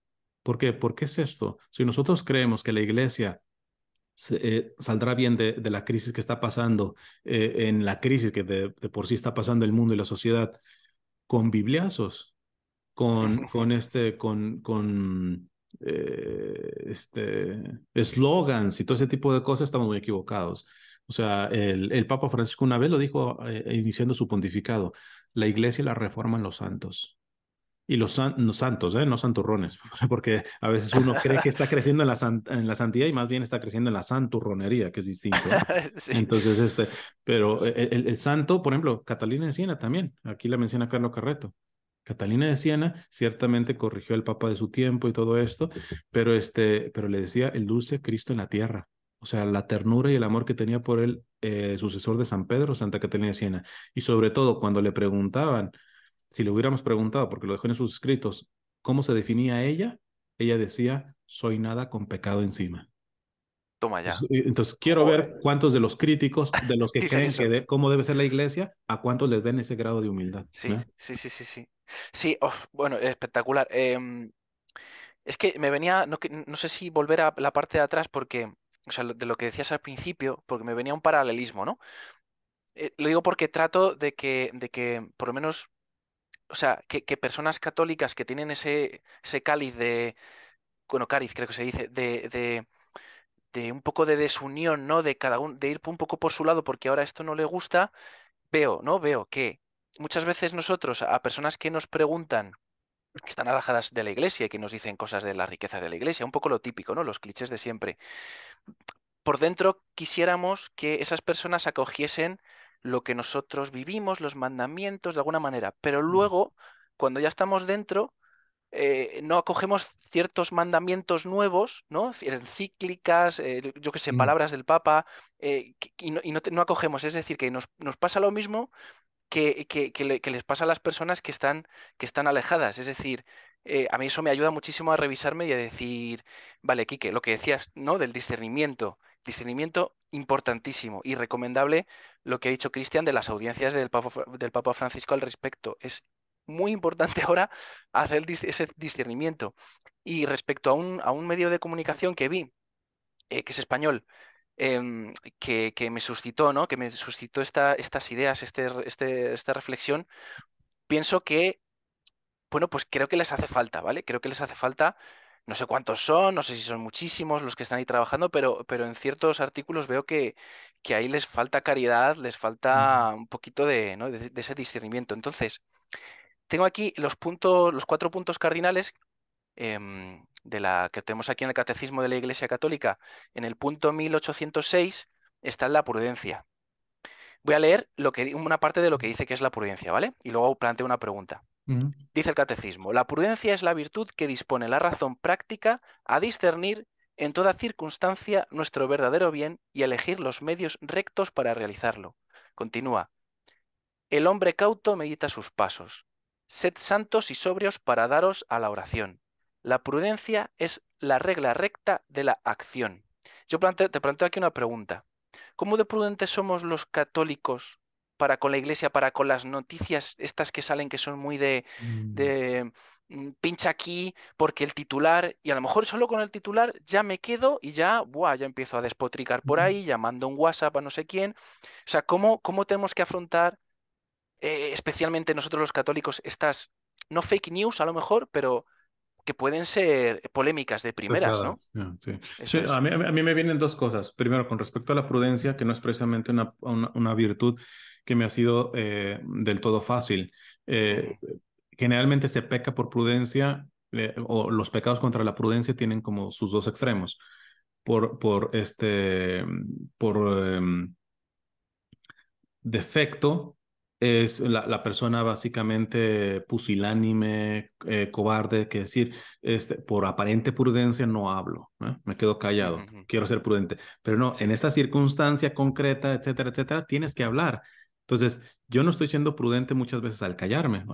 ¿Por qué? ¿Por qué es esto? Si nosotros creemos que la iglesia saldrá bien de la crisis que está pasando, en la crisis que de por sí está pasando el mundo y la sociedad, con bibliazos, con eslogans y todo ese tipo de cosas, estamos muy equivocados. O sea, el Papa Francisco una vez lo dijo, iniciando su pontificado: la iglesia la reforman los santos. Y los santos, no santurrones, porque a veces uno cree que está creciendo en la santidad y más bien está creciendo en la santurronería, que es distinto. Sí. Entonces, pero el santo, por ejemplo, Catalina de Siena también, aquí la menciona Carlo Carreto. Catalina de Siena ciertamente corrigió al Papa de su tiempo y todo esto, pero le decía el dulce Cristo en la tierra. O sea, la ternura y el amor que tenía por el sucesor de San Pedro, Santa Catalina de Siena. Y sobre todo, cuando le preguntaban, si le hubiéramos preguntado, porque lo dejó en sus escritos, cómo se definía ella, ella decía, soy nada con pecado encima. Toma ya. Entonces, quiero ver Joder, cuántos de los críticos, de los que dicen creen eso. que cómo debe ser la iglesia, a cuántos les ven ese grado de humildad. Sí, ¿No? sí, sí, sí, sí. Sí, uf, bueno, espectacular. Es que me venía, no, no sé si volver a la parte de atrás porque, o sea, de lo que decías al principio, porque me venía un paralelismo, ¿no? Lo digo porque trato de que, por lo menos, o sea, que personas católicas que tienen ese cáliz de, bueno, cáliz creo que se dice, de un poco de desunión, ¿no? De cada uno, de ir un poco por su lado porque ahora esto no le gusta, veo, ¿no? Veo que muchas veces nosotros, a personas que nos preguntan, que están alejadas de la iglesia y que nos dicen cosas de la riqueza de la iglesia, un poco lo típico, ¿no? Los clichés de siempre. Por dentro quisiéramos que esas personas acogiesen lo que nosotros vivimos, los mandamientos, de alguna manera, pero luego, cuando ya estamos dentro, no acogemos ciertos mandamientos nuevos, ¿no? Encíclicas, yo qué sé, Mm, palabras del Papa, y no acogemos. Es decir, que nos pasa lo mismo que les pasa a las personas que están alejadas. Es decir, a mí eso me ayuda muchísimo a revisarme y a decir, vale, Quique, lo que decías, ¿no? Del discernimiento. Discernimiento importantísimo y recomendable lo que ha dicho Cristian de las audiencias del Papa Francisco al respecto. Es muy importante ahora hacer ese discernimiento. Y respecto a un medio de comunicación que vi, que es español, que me suscitó, ¿no? Que me suscitó estas ideas, esta reflexión, pienso que, bueno, pues creo que les hace falta, ¿vale? Creo que les hace falta, no sé cuántos son, no sé si son muchísimos los que están ahí trabajando, pero en ciertos artículos veo que ahí les falta caridad, les mm, falta un poquito de, ¿no? de ese discernimiento. Entonces, tengo aquí los puntos, los 4 puntos cardinales de la que tenemos aquí en el Catecismo de la Iglesia Católica. En el punto 1806 está la prudencia. Voy a leer una parte de lo que dice que es la prudencia, ¿vale? Y luego planteo una pregunta. mm, Dice el Catecismo, la prudencia es la virtud que dispone la razón práctica a discernir en toda circunstancia nuestro verdadero bien y a elegir los medios rectos para realizarlo. Continúa, el hombre cauto medita sus pasos. Sed santos y sobrios para daros a la oración. La prudencia es la regla recta de la acción. Te planteo aquí una pregunta. ¿Cómo de prudentes somos los católicos para con la iglesia, para con las noticias estas que salen que son muy mm, de pincha aquí porque el titular, y a lo mejor solo con el titular ya me quedo y ya, buah, ya empiezo a despotricar por mm. ahí, llamando un WhatsApp a no sé quién? O sea, ¿cómo tenemos que afrontar especialmente nosotros los católicos, estas, no fake news a lo mejor, pero que pueden ser polémicas de primeras, ¿no? Cesadas, ya, sí. Sí, Eso es. a mí me vienen dos cosas. Primero, con respecto a la prudencia, que no es precisamente una virtud que me ha sido del todo fácil. Ujú, Eh, Generalmente se peca por prudencia, o los pecados contra la prudencia tienen como sus dos extremos. Por por defecto es la persona básicamente pusilánime, cobarde, que decir, por aparente prudencia no hablo, ¿eh? Me quedo ujú, callado, ujú. quiero ser prudente, pero no, en Sí. esta circunstancia concreta, etcétera, etcétera, tienes que hablar. Entonces, yo no estoy siendo prudente muchas veces al callarme,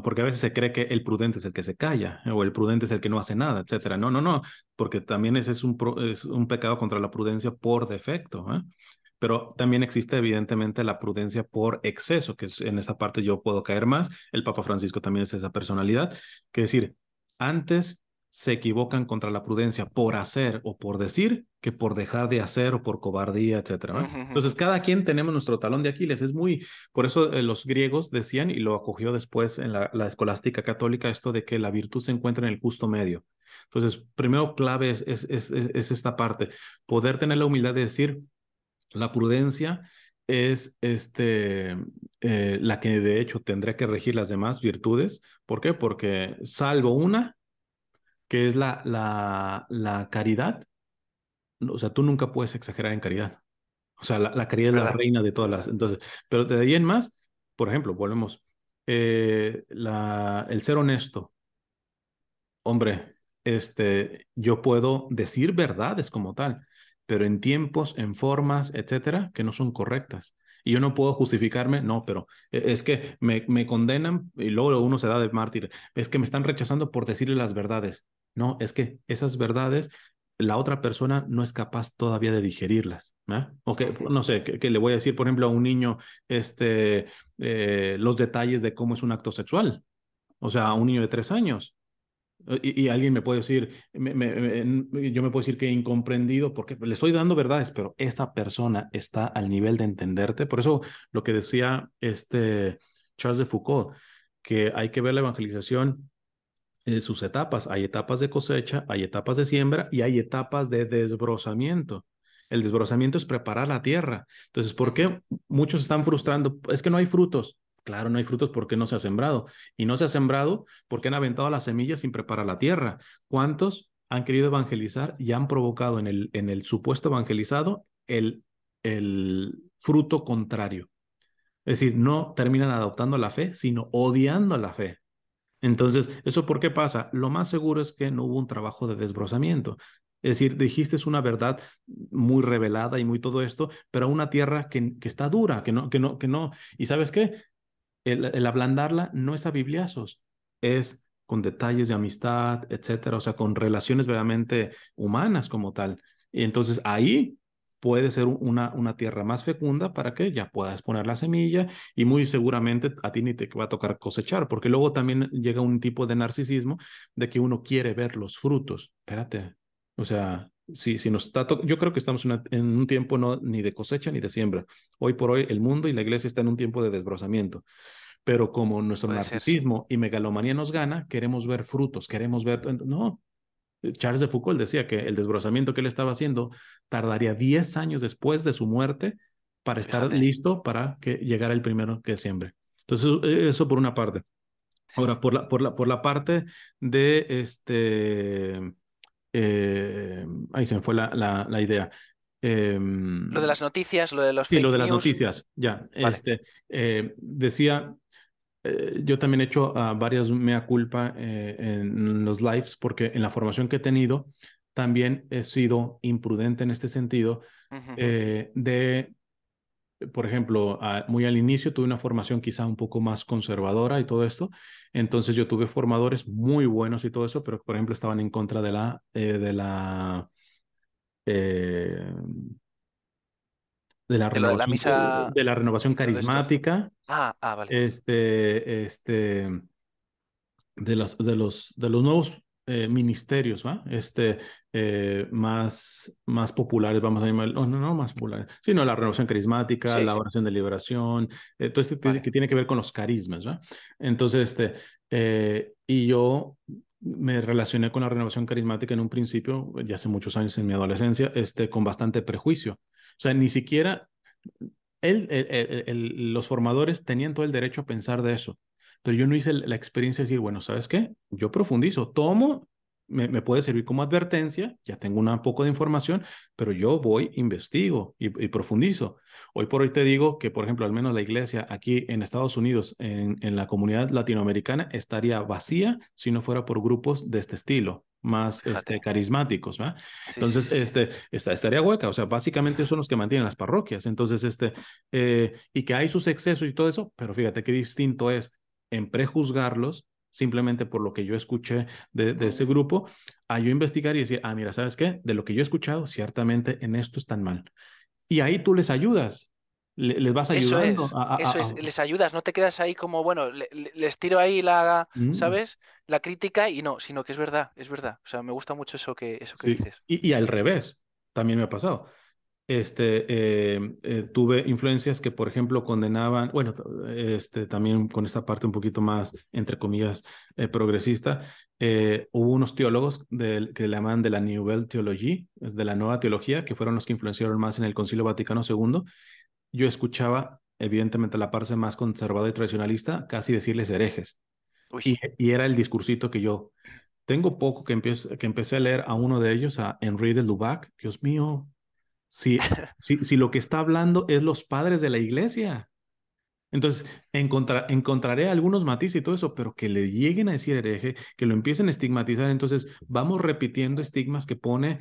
porque a veces se cree que el prudente es el que se calla, o el prudente es el que no hace nada, etcétera. No, no, no, porque también ese es un pecado contra la prudencia por defecto, ¿eh? Pero también existe evidentemente la prudencia por exceso, que en esta parte yo puedo caer más. El Papa Francisco también es esa personalidad, que es decir, antes se equivocan contra la prudencia por hacer o por decir que por dejar de hacer o por cobardía, etcétera, ¿no? Ujú, ujú. Entonces, cada quien tenemos nuestro talón de Aquiles. Es muy, por eso los griegos decían, y lo acogió después en la escolástica católica, esto de que la virtud se encuentra en el justo medio. Entonces, primero clave es esta parte, poder tener la humildad de decir, la prudencia es la que de hecho tendría que regir las demás virtudes. ¿Por qué? Porque salvo una, que es la caridad, o sea, tú nunca puedes exagerar en caridad. O sea, la caridad Es es la verdad. reina de todas las. Entonces, pero de ahí en más, por ejemplo, volvemos. El ser honesto, hombre, yo puedo decir verdades como tal, pero en tiempos, en formas, etcétera, que no son correctas. Y yo no puedo justificarme, no, pero es que me condenan y luego uno se da de mártir. Es que me están rechazando por decirle las verdades. No, es que esas verdades la otra persona no es capaz todavía de digerirlas, ¿eh? O que, Ujú, no sé, que le voy a decir, por ejemplo, a un niño, los detalles de cómo es un acto sexual. O sea, a un niño de 3 años. Y alguien me puede decir, yo me puedo decir que incomprendido porque le estoy dando verdades, pero esta persona está al nivel de entenderte. Por eso lo que decía Charles de Foucault, que hay que ver la evangelización sus etapas. Hay etapas de cosecha, hay etapas de siembra y hay etapas de desbrozamiento. El desbrozamiento es preparar la tierra. Entonces, ¿por ujú. qué muchos están frustrando? Es que no hay frutos. Claro, no hay frutos porque no se ha sembrado. Y no se ha sembrado porque han aventado las semillas sin preparar la tierra. ¿Cuántos han querido evangelizar y han provocado en el supuesto evangelizado el fruto contrario? Es decir, no terminan adoptando la fe, sino odiando la fe. Entonces, ¿eso por qué pasa? Lo más seguro es que no hubo un trabajo de desbrozamiento. Es decir, dijiste es una verdad muy revelada y muy todo esto, pero a una tierra que está dura, que no. ¿Y sabes qué? El ablandarla no es a bibliazos, es con detalles de amistad, etcétera, o sea, con relaciones verdaderamente humanas como tal. Y entonces ahí puede ser una tierra más fecunda para que ya puedas poner la semilla y muy seguramente a ti ni te va a tocar cosechar, porque luego también llega un tipo de narcisismo de que uno quiere ver los frutos. Espérate, o sea, si nos está yo creo que estamos en un tiempo no ni de cosecha ni de siembra. Hoy por hoy el mundo y la iglesia está en un tiempo de desbrozamiento, pero como nuestro Puede ser, sí. narcisismo y megalomanía nos gana, queremos ver frutos, queremos ver. No, Charles de Foucault decía que el desbrozamiento que él estaba haciendo tardaría 10 años después de su muerte para estar Fíjate, listo para que llegara el primero que siembre. Entonces, eso por una parte. sí. Ahora, por la parte de ahí se me fue la idea. Eh, Lo de las noticias, lo de los sí, lo fake de las news, noticias, ya. vale. Decía yo también he hecho varias mea culpa en los lives porque en la formación que he tenido también he sido imprudente en este sentido Ujú, por ejemplo, muy al inicio tuve una formación quizá un poco más conservadora y todo esto, entonces yo tuve formadores muy buenos y todo eso, pero por ejemplo estaban en contra eh, de lo de la misa de la renovación y todo esto. carismática, Vale. este, este, de los nuevos ministerios, ¿va? Más populares, vamos a llamar, no más populares, sino la renovación carismática, Sí, la oración de liberación, todo que vale. tiene que ver con los carismas, ¿va? Entonces, y yo me relacioné con la renovación carismática en un principio, ya hace muchos años en mi adolescencia, con bastante prejuicio. O sea, ni siquiera los formadores tenían todo el derecho a pensar de eso, pero yo no hice la experiencia de decir, bueno, ¿sabes qué? Yo profundizo, tomo, me puede servir como advertencia, ya tengo un poco de información, pero yo voy, investigo y profundizo. Hoy por hoy te digo que, por ejemplo, al menos la iglesia aquí en Estados Unidos, en la comunidad latinoamericana, estaría vacía si no fuera por grupos de este estilo, más Fíjate. carismáticos, ¿va? Sí, sí, Entonces, sí, sí. estaría hueca, o sea, básicamente son los que mantienen las parroquias. Entonces, y que hay sus excesos y todo eso, pero fíjate qué distinto es en prejuzgarlos simplemente por lo que yo escuché de ese Mm. grupo, a yo investigar y decir, mira, ¿sabes qué? De lo que yo he escuchado, ciertamente en esto están mal. Y ahí tú les ayudas, les vas ayudando Eso es, les ayudas, no te quedas ahí como, bueno, les tiro ahí la, Mm, ¿sabes? La crítica y no, sino que es verdad, es verdad. O sea, me gusta mucho eso que sí, dices. y al revés, también me ha pasado. Tuve influencias que, por ejemplo, condenaban, bueno, también con esta parte un poquito más, entre comillas, progresista, hubo unos teólogos que le llaman de la Nouvelle Theologie, es de la nueva teología, que fueron los que influenciaron más en el Concilio Vaticano II. Yo escuchaba, evidentemente, la parte más conservadora y tradicionalista, casi decirles herejes, Uy, y era el discursito que yo tengo poco que empecé a leer a uno de ellos, a Henri de Lubac. Dios mío, si lo que está hablando es los padres de la iglesia. Entonces, encontraré algunos matices y todo eso, pero que le lleguen a decir hereje, que lo empiecen a estigmatizar, entonces vamos repitiendo estigmas que pone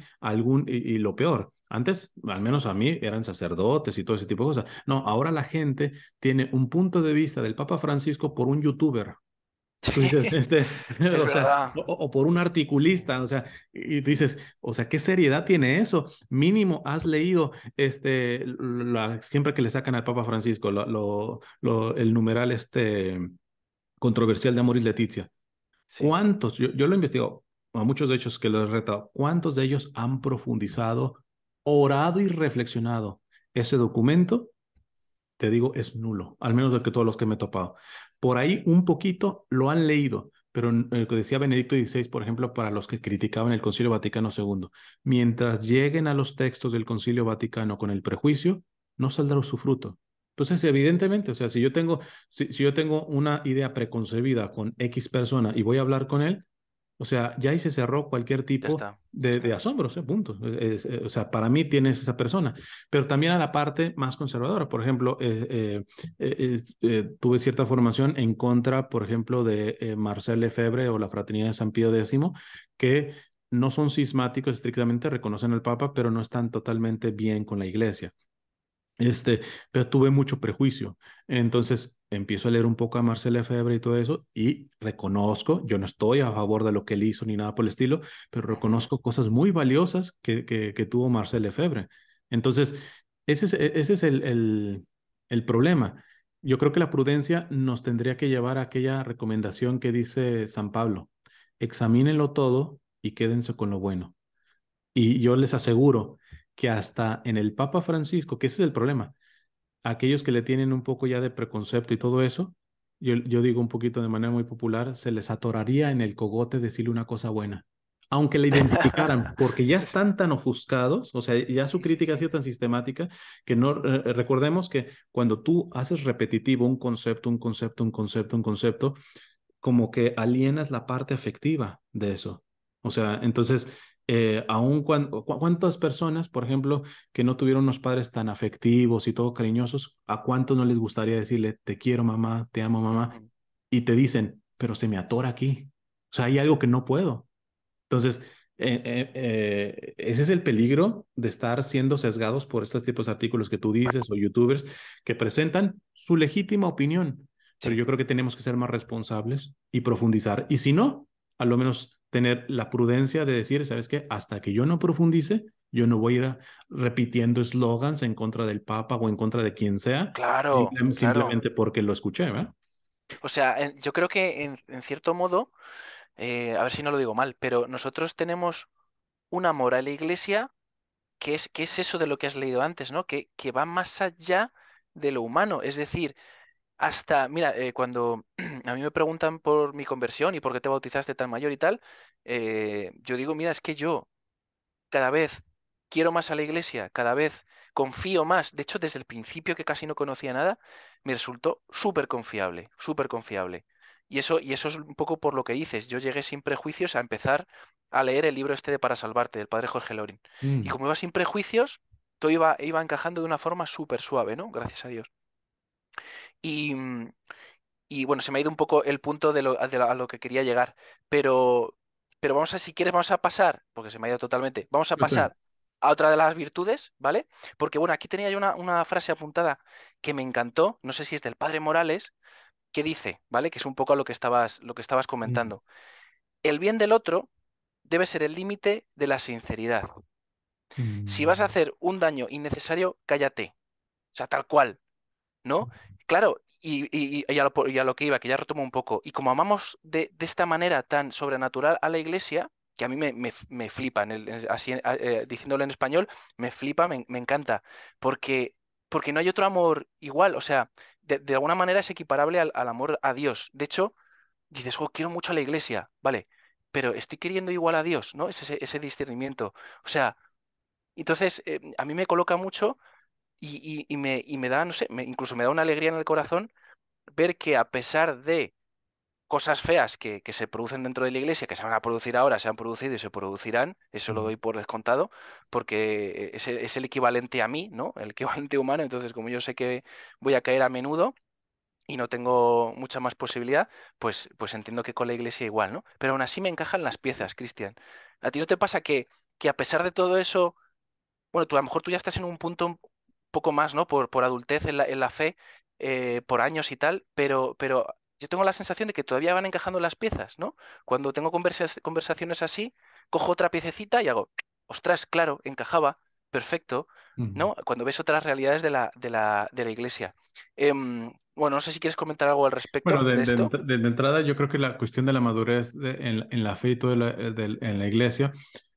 y lo peor. Antes, al menos a mí, eran sacerdotes y todo ese tipo de cosas. No, ahora la gente tiene un punto de vista del Papa Francisco por un youtuber. Tú dices, Es o sea, verdad. o por un articulista, o sea, y tú dices, o sea, ¿qué seriedad tiene eso? Mínimo has leído, siempre que le sacan al Papa Francisco, el numeral, controversial de Amoris Laetitia. Sí, ¿Cuántos? Yo lo he investigado, a muchos de ellos que lo he retado, ¿cuántos de ellos han profundizado, orado y reflexionado ese documento? Te digo, es nulo, al menos de que todos los que me he topado. Por ahí un poquito lo han leído, pero que decía Benedicto XVI, por ejemplo, para los que criticaban el Concilio Vaticano II, mientras lleguen a los textos del Concilio Vaticano con el prejuicio, no saldrá su fruto. Entonces, evidentemente, o sea, si yo tengo una idea preconcebida con X persona y voy a hablar con él, o sea, ya ahí se cerró cualquier ya tipo está, ya de está. asombros, punto. O sea, para mí tienes esa persona, pero también a la parte más conservadora. Por ejemplo, tuve cierta formación en contra, por ejemplo, de Marcel Lefebvre o la Fraternidad de San Pío X, que no son cismáticos estrictamente, reconocen al Papa, pero no están totalmente bien con la Iglesia. Este, pero tuve mucho prejuicio. Entonces empiezo a leer un poco a Marcel Lefebvre y todo eso, y reconozco, yo no estoy a favor de lo que él hizo ni nada por el estilo, pero Ujú. reconozco cosas muy valiosas que tuvo Marcel Lefebvre. Entonces, ese es el problema. Yo creo que la prudencia nos tendría que llevar a aquella recomendación que dice San Pablo: examínenlo todo y quédense con lo bueno. Y yo les aseguro que hasta en el Papa Francisco, que ese es el problema, aquellos que le tienen un poco ya de preconcepto y todo eso, yo digo un poquito de manera muy popular, se les atoraría en el cogote decirle una cosa buena, aunque la identificaran, porque ya están tan ofuscados, o sea, ya su Sí, sí, crítica ha sí. sido tan sistemática que no, recordemos que cuando tú haces repetitivo un concepto, un concepto, un concepto, un concepto, como que alienas la parte afectiva de eso. O sea, entonces, aún cuando, ¿cuántas personas, por ejemplo, que no tuvieron unos padres tan afectivos y todo cariñosos, a cuántos no les gustaría decirle, te quiero mamá, te amo mamá? Ujú. Y te dicen, pero se me atora aquí. O sea, hay algo que no puedo. Entonces, ese es el peligro de estar siendo sesgados por estos tipos de artículos que tú dices o youtubers que presentan su legítima opinión. Pero Sí, yo creo que tenemos que ser más responsables y profundizar. Y si no, a lo menos tener la prudencia de decir, ¿sabes qué? Hasta que yo no profundice, yo no voy a ir repitiendo eslogans en contra del Papa o en contra de quien sea, claro, claro. simplemente porque lo escuché, ¿verdad? O sea, yo creo que en cierto modo, a ver si no lo digo mal, pero nosotros tenemos un amor a la iglesia que es eso de lo que has leído antes, ¿no? Que va más allá de lo humano. Es decir, hasta, mira, cuando a mí me preguntan por mi conversión y por qué te bautizaste tan mayor y tal, yo digo, mira, es que yo cada vez quiero más a la iglesia, cada vez confío más. De hecho, desde el principio que casi no conocía nada, me resultó súper confiable, súper confiable. Y eso es un poco por lo que dices. Yo llegué sin prejuicios a empezar a leer el libro este de Para Salvarte, del padre Jorge Lorin. Y Mm, como iba sin prejuicios, todo iba encajando de una forma súper suave, ¿no? Gracias a Dios. Y, y bueno, se me ha ido un poco el punto a lo que quería llegar. Pero, pero vamos a, si quieres, vamos a pasar, porque se me ha ido totalmente, vamos a ok. pasar a otra de las virtudes, ¿vale? Porque bueno, aquí tenía yo una frase apuntada que me encantó, no sé si es del padre Morales, que dice, ¿vale? Que es un poco a lo que estabas Mm, comentando. El bien del otro debe ser el límite de la sinceridad. Si vas a mm, hacer un daño innecesario, cállate. O sea, tal cual. ¿No? Claro, y a lo que iba, que ya retomo un poco, y como amamos de esta manera tan sobrenatural a la iglesia, que a mí me flipa, así, diciéndolo en español, me flipa, me encanta, porque, porque no hay otro amor igual, o sea, de alguna manera es equiparable al amor a Dios. De hecho, dices, oh, quiero mucho a la iglesia, vale, pero estoy queriendo igual a Dios, ¿no? Es ese discernimiento. O sea, entonces, a mí me coloca mucho y me da, no sé, incluso me da una alegría en el corazón ver que a pesar de cosas feas que se producen dentro de la iglesia, que se van a producir ahora, se han producido y se producirán, eso lo mm, doy por descontado, porque es el equivalente a mí, ¿no? El equivalente humano, entonces como yo sé que voy a caer a menudo y no tengo mucha más posibilidad, pues entiendo que con la iglesia igual, ¿no? Pero aún así me encajan las piezas, Cristian. ¿A ti no te pasa que a pesar de todo eso bueno, a lo mejor tú ya estás en un punto un poco más, ¿no? Por adultez en la fe, por años y tal, pero yo tengo la sensación de que todavía van encajando las piezas, ¿no? Cuando tengo conversaciones así, cojo otra piececita y hago, ostras, claro, encajaba, perfecto, Ujú. ¿no? Cuando ves otras realidades de la iglesia. Bueno, no sé si quieres comentar algo al Bueno, respecto de esto. de entrada yo creo que la cuestión de la madurez en la fe y todo en la iglesia,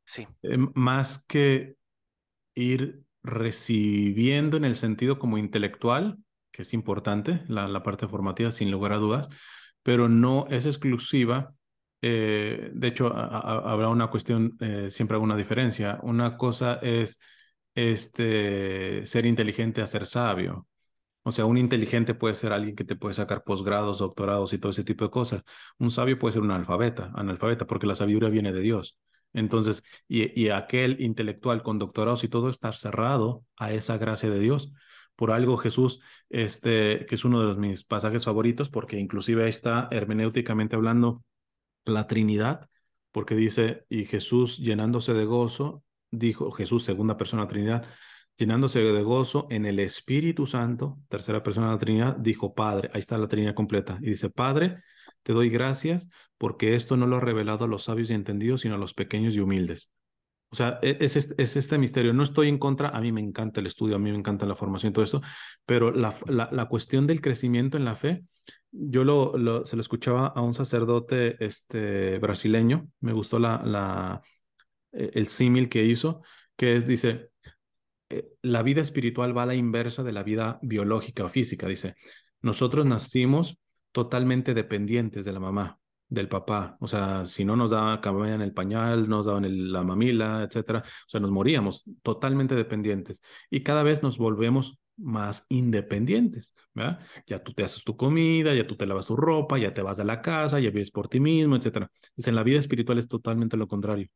Sí. más que ir recibiendo en el sentido como intelectual, que es importante, la parte formativa sin lugar a dudas, pero no es exclusiva. De hecho, habrá una cuestión, siempre hago una diferencia. Una cosa es ser inteligente a ser sabio. O sea, un inteligente puede ser alguien que te puede sacar posgrados, doctorados y todo ese tipo de cosas. Un sabio puede ser un analfabeta, porque la sabiduría viene de Dios. Entonces, y aquel intelectual con doctorados y todo está cerrado a esa gracia de Dios. Por algo Jesús, que es uno de mis pasajes favoritos, porque inclusive ahí está hermenéuticamente hablando la Trinidad, porque dice, y Jesús llenándose de gozo, dijo Jesús, segunda persona de la Trinidad, llenándose de gozo en el Espíritu Santo, tercera persona de la Trinidad, dijo Padre, ahí está la Trinidad completa, y dice, Padre, te doy gracias porque esto no lo ha revelado a los sabios y entendidos, sino a los pequeños y humildes. O sea, es este misterio. No estoy en contra, a mí me encanta el estudio, a mí me encanta la formación y todo esto, pero la cuestión del crecimiento en la fe, yo se lo escuchaba a un sacerdote brasileño, me gustó el símil que hizo, que es, dice, la vida espiritual va a la inversa de la vida biológica o física. Dice, nosotros Ujú. nacimos totalmente dependientes de la mamá, del papá. O sea, si no nos daban, cambiaban el pañal, nos daban la mamila, etcétera. O sea, nos moríamos totalmente dependientes. Y cada vez nos volvemos más independientes, ¿verdad? Ya tú te haces tu comida, ya tú te lavas tu ropa, ya te vas de la casa, ya vives por ti mismo, etcétera. Dice, en la vida espiritual es totalmente lo contrario.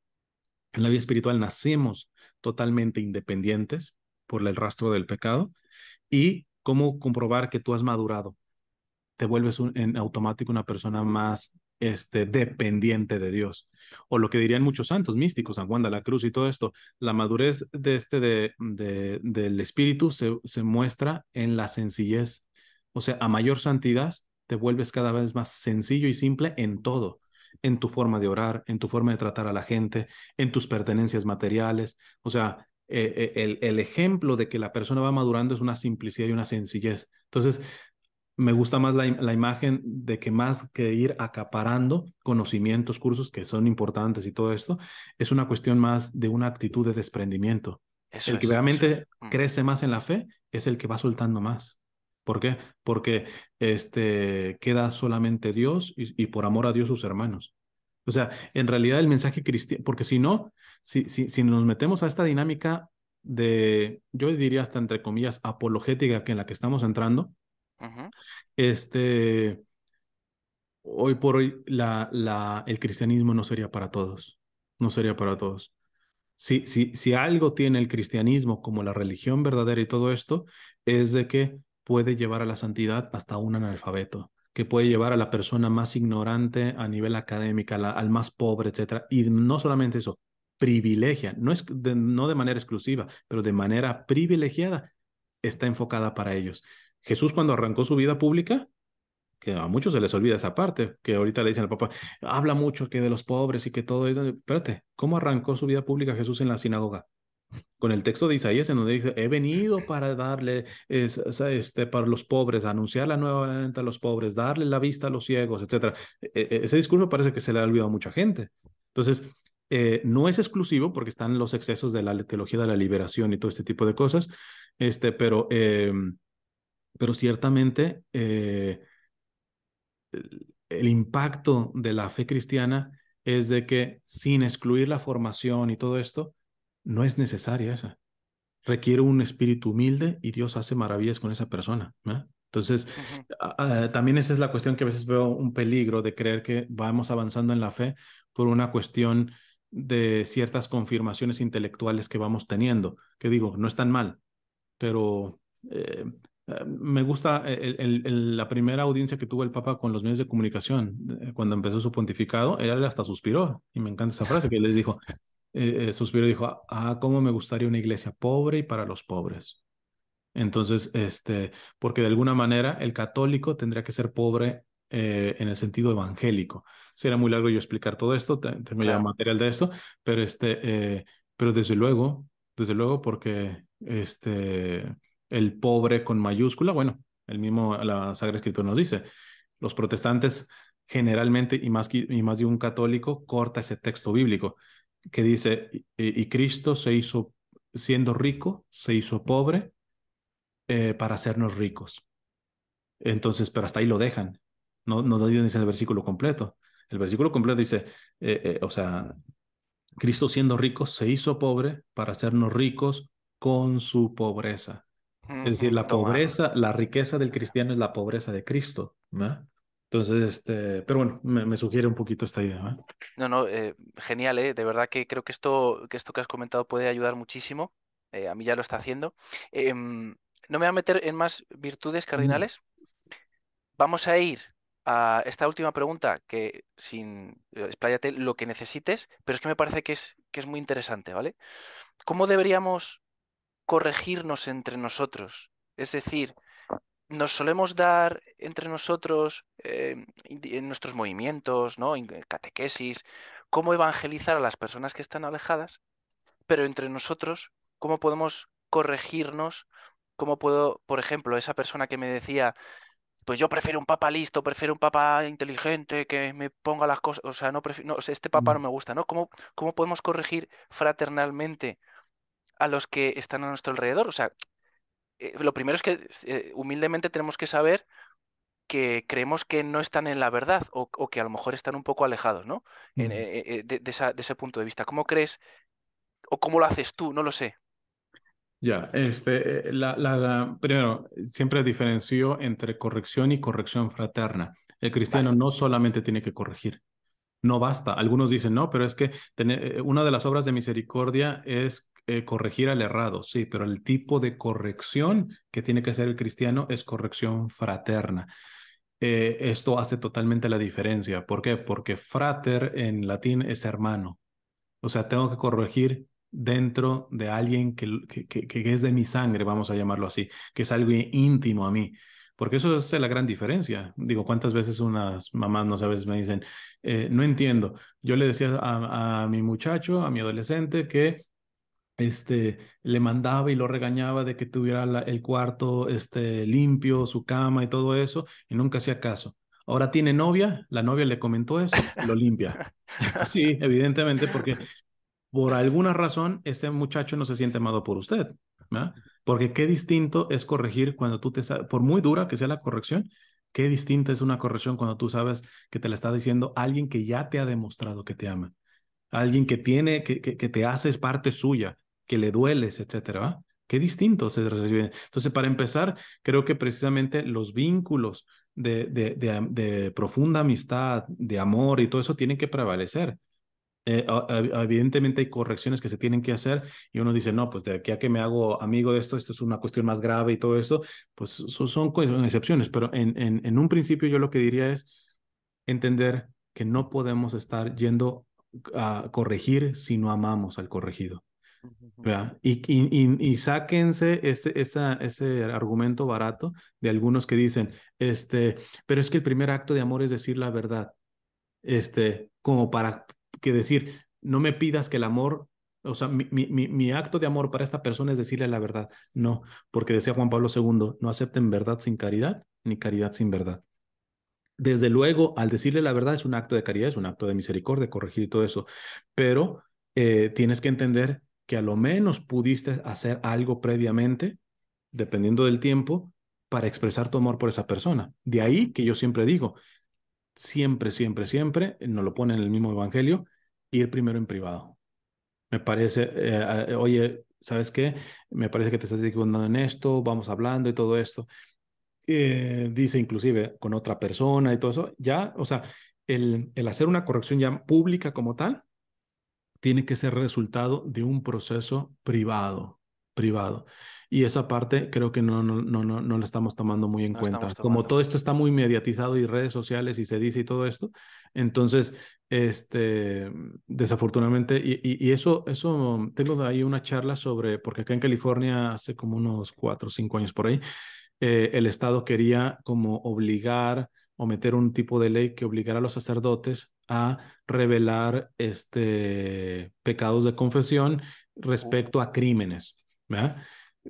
En la vida espiritual nacemos totalmente independientes por el rastro del pecado y cómo comprobar que tú has madurado. Te vuelves en automático una persona más dependiente de Dios. O lo que dirían muchos santos místicos, San Juan de la Cruz y todo esto, la madurez del espíritu se muestra en la sencillez. O sea, a mayor santidad te vuelves cada vez más sencillo y simple en todo, en tu forma de orar, en tu forma de tratar a la gente, en tus pertenencias materiales. O sea, el ejemplo de que la persona va madurando es una simplicidad y una sencillez. Entonces, me gusta más la imagen de que más que ir acaparando conocimientos, cursos que son importantes y todo esto, es una cuestión más de una actitud de desprendimiento. Eso El que es, eso es. realmente crece más en la fe es el que va soltando más. ¿Por qué? Porque queda solamente Dios y por amor a Dios sus hermanos. O sea, en realidad el mensaje cristiano, porque si no, si nos metemos a esta dinámica yo diría hasta entre comillas, apologética que en la que estamos entrando, Ujú, este, hoy por hoy el cristianismo no sería para todos, no sería para todos. Si algo tiene el cristianismo como la religión verdadera y todo esto, es de que puede llevar a la santidad hasta un analfabeto, que puede sí. llevar a la persona más ignorante a nivel académico, al más pobre, etcétera. Y no solamente eso, privilegia, no de manera exclusiva, pero de manera privilegiada, está enfocada para ellos. Jesús cuando arrancó su vida pública, que a muchos se les olvida esa parte, que ahorita le dicen al papá, habla mucho que de los pobres y que todo eso. Espérate, ¿cómo arrancó su vida pública Jesús en la sinagoga? Con el texto de Isaías en donde dice, he venido para darle, para los pobres, anunciar la nueva venta a los pobres, darle la vista a los ciegos, etcétera. Ese discurso parece que se le ha olvidado a mucha gente. Entonces, no es exclusivo porque están los excesos de la teología de la liberación y todo este tipo de cosas, pero ciertamente el impacto de la fe cristiana es de que sin excluir la formación y todo esto, no es necesaria esa. Requiere un espíritu humilde y Dios hace maravillas con esa persona, ¿no? Entonces, Ujú. también esa es la cuestión que a veces veo un peligro de creer que vamos avanzando en la fe por una cuestión de ciertas confirmaciones intelectuales que vamos teniendo, que digo, no están mal, pero me gusta la primera audiencia que tuvo el Papa con los medios de comunicación, cuando empezó su pontificado, él hasta suspiró, y me encanta esa frase que él les dijo, suspiró y dijo, cómo me gustaría una iglesia pobre y para los pobres. Entonces, porque de alguna manera el católico tendría que ser pobre en el sentido evangélico. Sería muy largo yo explicar todo esto, tengo ya Claro. material de esto, pero, pero desde luego, porque el pobre con mayúscula, bueno, el mismo, la Sagrada Escritura nos dice, los protestantes generalmente, y más de un católico, corta ese texto bíblico que dice, y Cristo se hizo, siendo rico, se hizo pobre para hacernos ricos. Entonces, pero hasta ahí lo dejan. No dice el versículo completo. El versículo completo dice, o sea, Cristo siendo rico se hizo pobre para hacernos ricos con su pobreza. Es decir, Ujú, la toma. pobreza, la riqueza del cristiano es la pobreza de Cristo, ¿no? Entonces, pero bueno, me sugiere un poquito esta idea, ¿no? No, no, genial, ¿eh? De verdad que creo que esto que has comentado puede ayudar muchísimo. A mí ya lo está haciendo. No me voy a meter en más virtudes Mm. cardinales. Vamos a ir a esta última pregunta que expláyate lo que necesites, pero es que me parece que es muy interesante, ¿vale? ¿Cómo deberíamos corregirnos entre nosotros? Es decir, nos solemos dar entre nosotros en nuestros movimientos, ¿no? En catequesis, cómo evangelizar a las personas que están alejadas, pero entre nosotros, ¿cómo podemos corregirnos? ¿Cómo puedo, por ejemplo, esa persona que me decía, pues yo prefiero un papa listo, prefiero un papa inteligente, que me ponga las cosas, o sea, no prefiero, no, o sea, este papa no Mm. me gusta, ¿no? ¿Cómo podemos corregir fraternalmente a los que están a nuestro alrededor? O sea, lo primero es que humildemente tenemos que saber que creemos que no están en la verdad o que a lo mejor están un poco alejados, ¿no? Mm. De ese punto de vista. ¿Cómo crees o cómo lo haces tú? No lo sé. Ya, primero, siempre diferencio entre corrección y corrección fraterna. El cristiano Vale. no solamente tiene que corregir, no basta. Algunos dicen, no, pero es que una de las obras de misericordia es corregir al errado, sí, pero el tipo de corrección que tiene que hacer el cristiano es corrección fraterna. Esto hace totalmente la diferencia. ¿Por qué? Porque frater en latín es hermano. O sea, tengo que corregir dentro de alguien que es de mi sangre, vamos a llamarlo así, que es algo íntimo a mí. Porque eso es la gran diferencia. Digo, ¿cuántas veces unas mamás, no sabes, me dicen, no entiendo? Yo le decía a mi muchacho, a mi adolescente, que le mandaba y lo regañaba de que tuviera el cuarto limpio, su cama y todo eso, y nunca hacía caso. Ahora tiene novia, la novia le comentó eso, lo limpia. Pues sí, evidentemente, porque por alguna razón ese muchacho no se siente amado por usted, ¿verdad? Porque qué distinto es corregir cuando por muy dura que sea la corrección, qué distinta es una corrección cuando tú sabes que te la está diciendo alguien que ya te ha demostrado que te ama, alguien que tiene, que te hace parte suya, que le dueles, etcétera, ¿va? Qué distinto se recibe. Entonces, para empezar, creo que precisamente los vínculos de profunda amistad, de amor y todo eso tienen que prevalecer. Evidentemente hay correcciones que se tienen que hacer y uno dice, no, pues de aquí a que me hago amigo de esto es una cuestión más grave y todo esto, pues son excepciones, pero en un principio yo lo que diría es entender que no podemos estar yendo a corregir si no amamos al corregido. ¿Verdad? Y sáquense ese argumento barato de algunos que dicen, pero es que el primer acto de amor es decir la verdad, como para que decir, no me pidas que el amor, o sea, mi acto de amor para esta persona es decirle la verdad. No, porque decía Juan Pablo II, no acepten verdad sin caridad, ni caridad sin verdad. Desde luego, al decirle la verdad es un acto de caridad, es un acto de misericordia, corregir y todo eso, pero tienes que entender que a lo menos pudiste hacer algo previamente, dependiendo del tiempo, para expresar tu amor por esa persona. De Ujú, ahí que yo siempre digo, siempre, siempre, siempre, nos lo pone en el mismo evangelio, ir primero en privado. Me parece, oye, ¿sabes qué? Me parece que te estás equivocando en esto, vamos hablando y todo esto. Dice inclusive con otra persona y todo eso, ya, o sea, el hacer una corrección ya pública como tal, tiene que ser resultado de un proceso privado, privado. Y esa parte creo que no la estamos tomando muy en no estamos cuenta. Como tomando. todo esto está muy mediatizado y redes sociales y se dice y todo esto, entonces, desafortunadamente, y eso, tengo ahí una charla sobre, porque acá en California hace como unos 4 o 5 años por ahí, el Estado quería como obligar o meter un tipo de ley que obligara a los sacerdotes a revelar pecados de confesión Uh, respecto a crímenes, ¿verdad?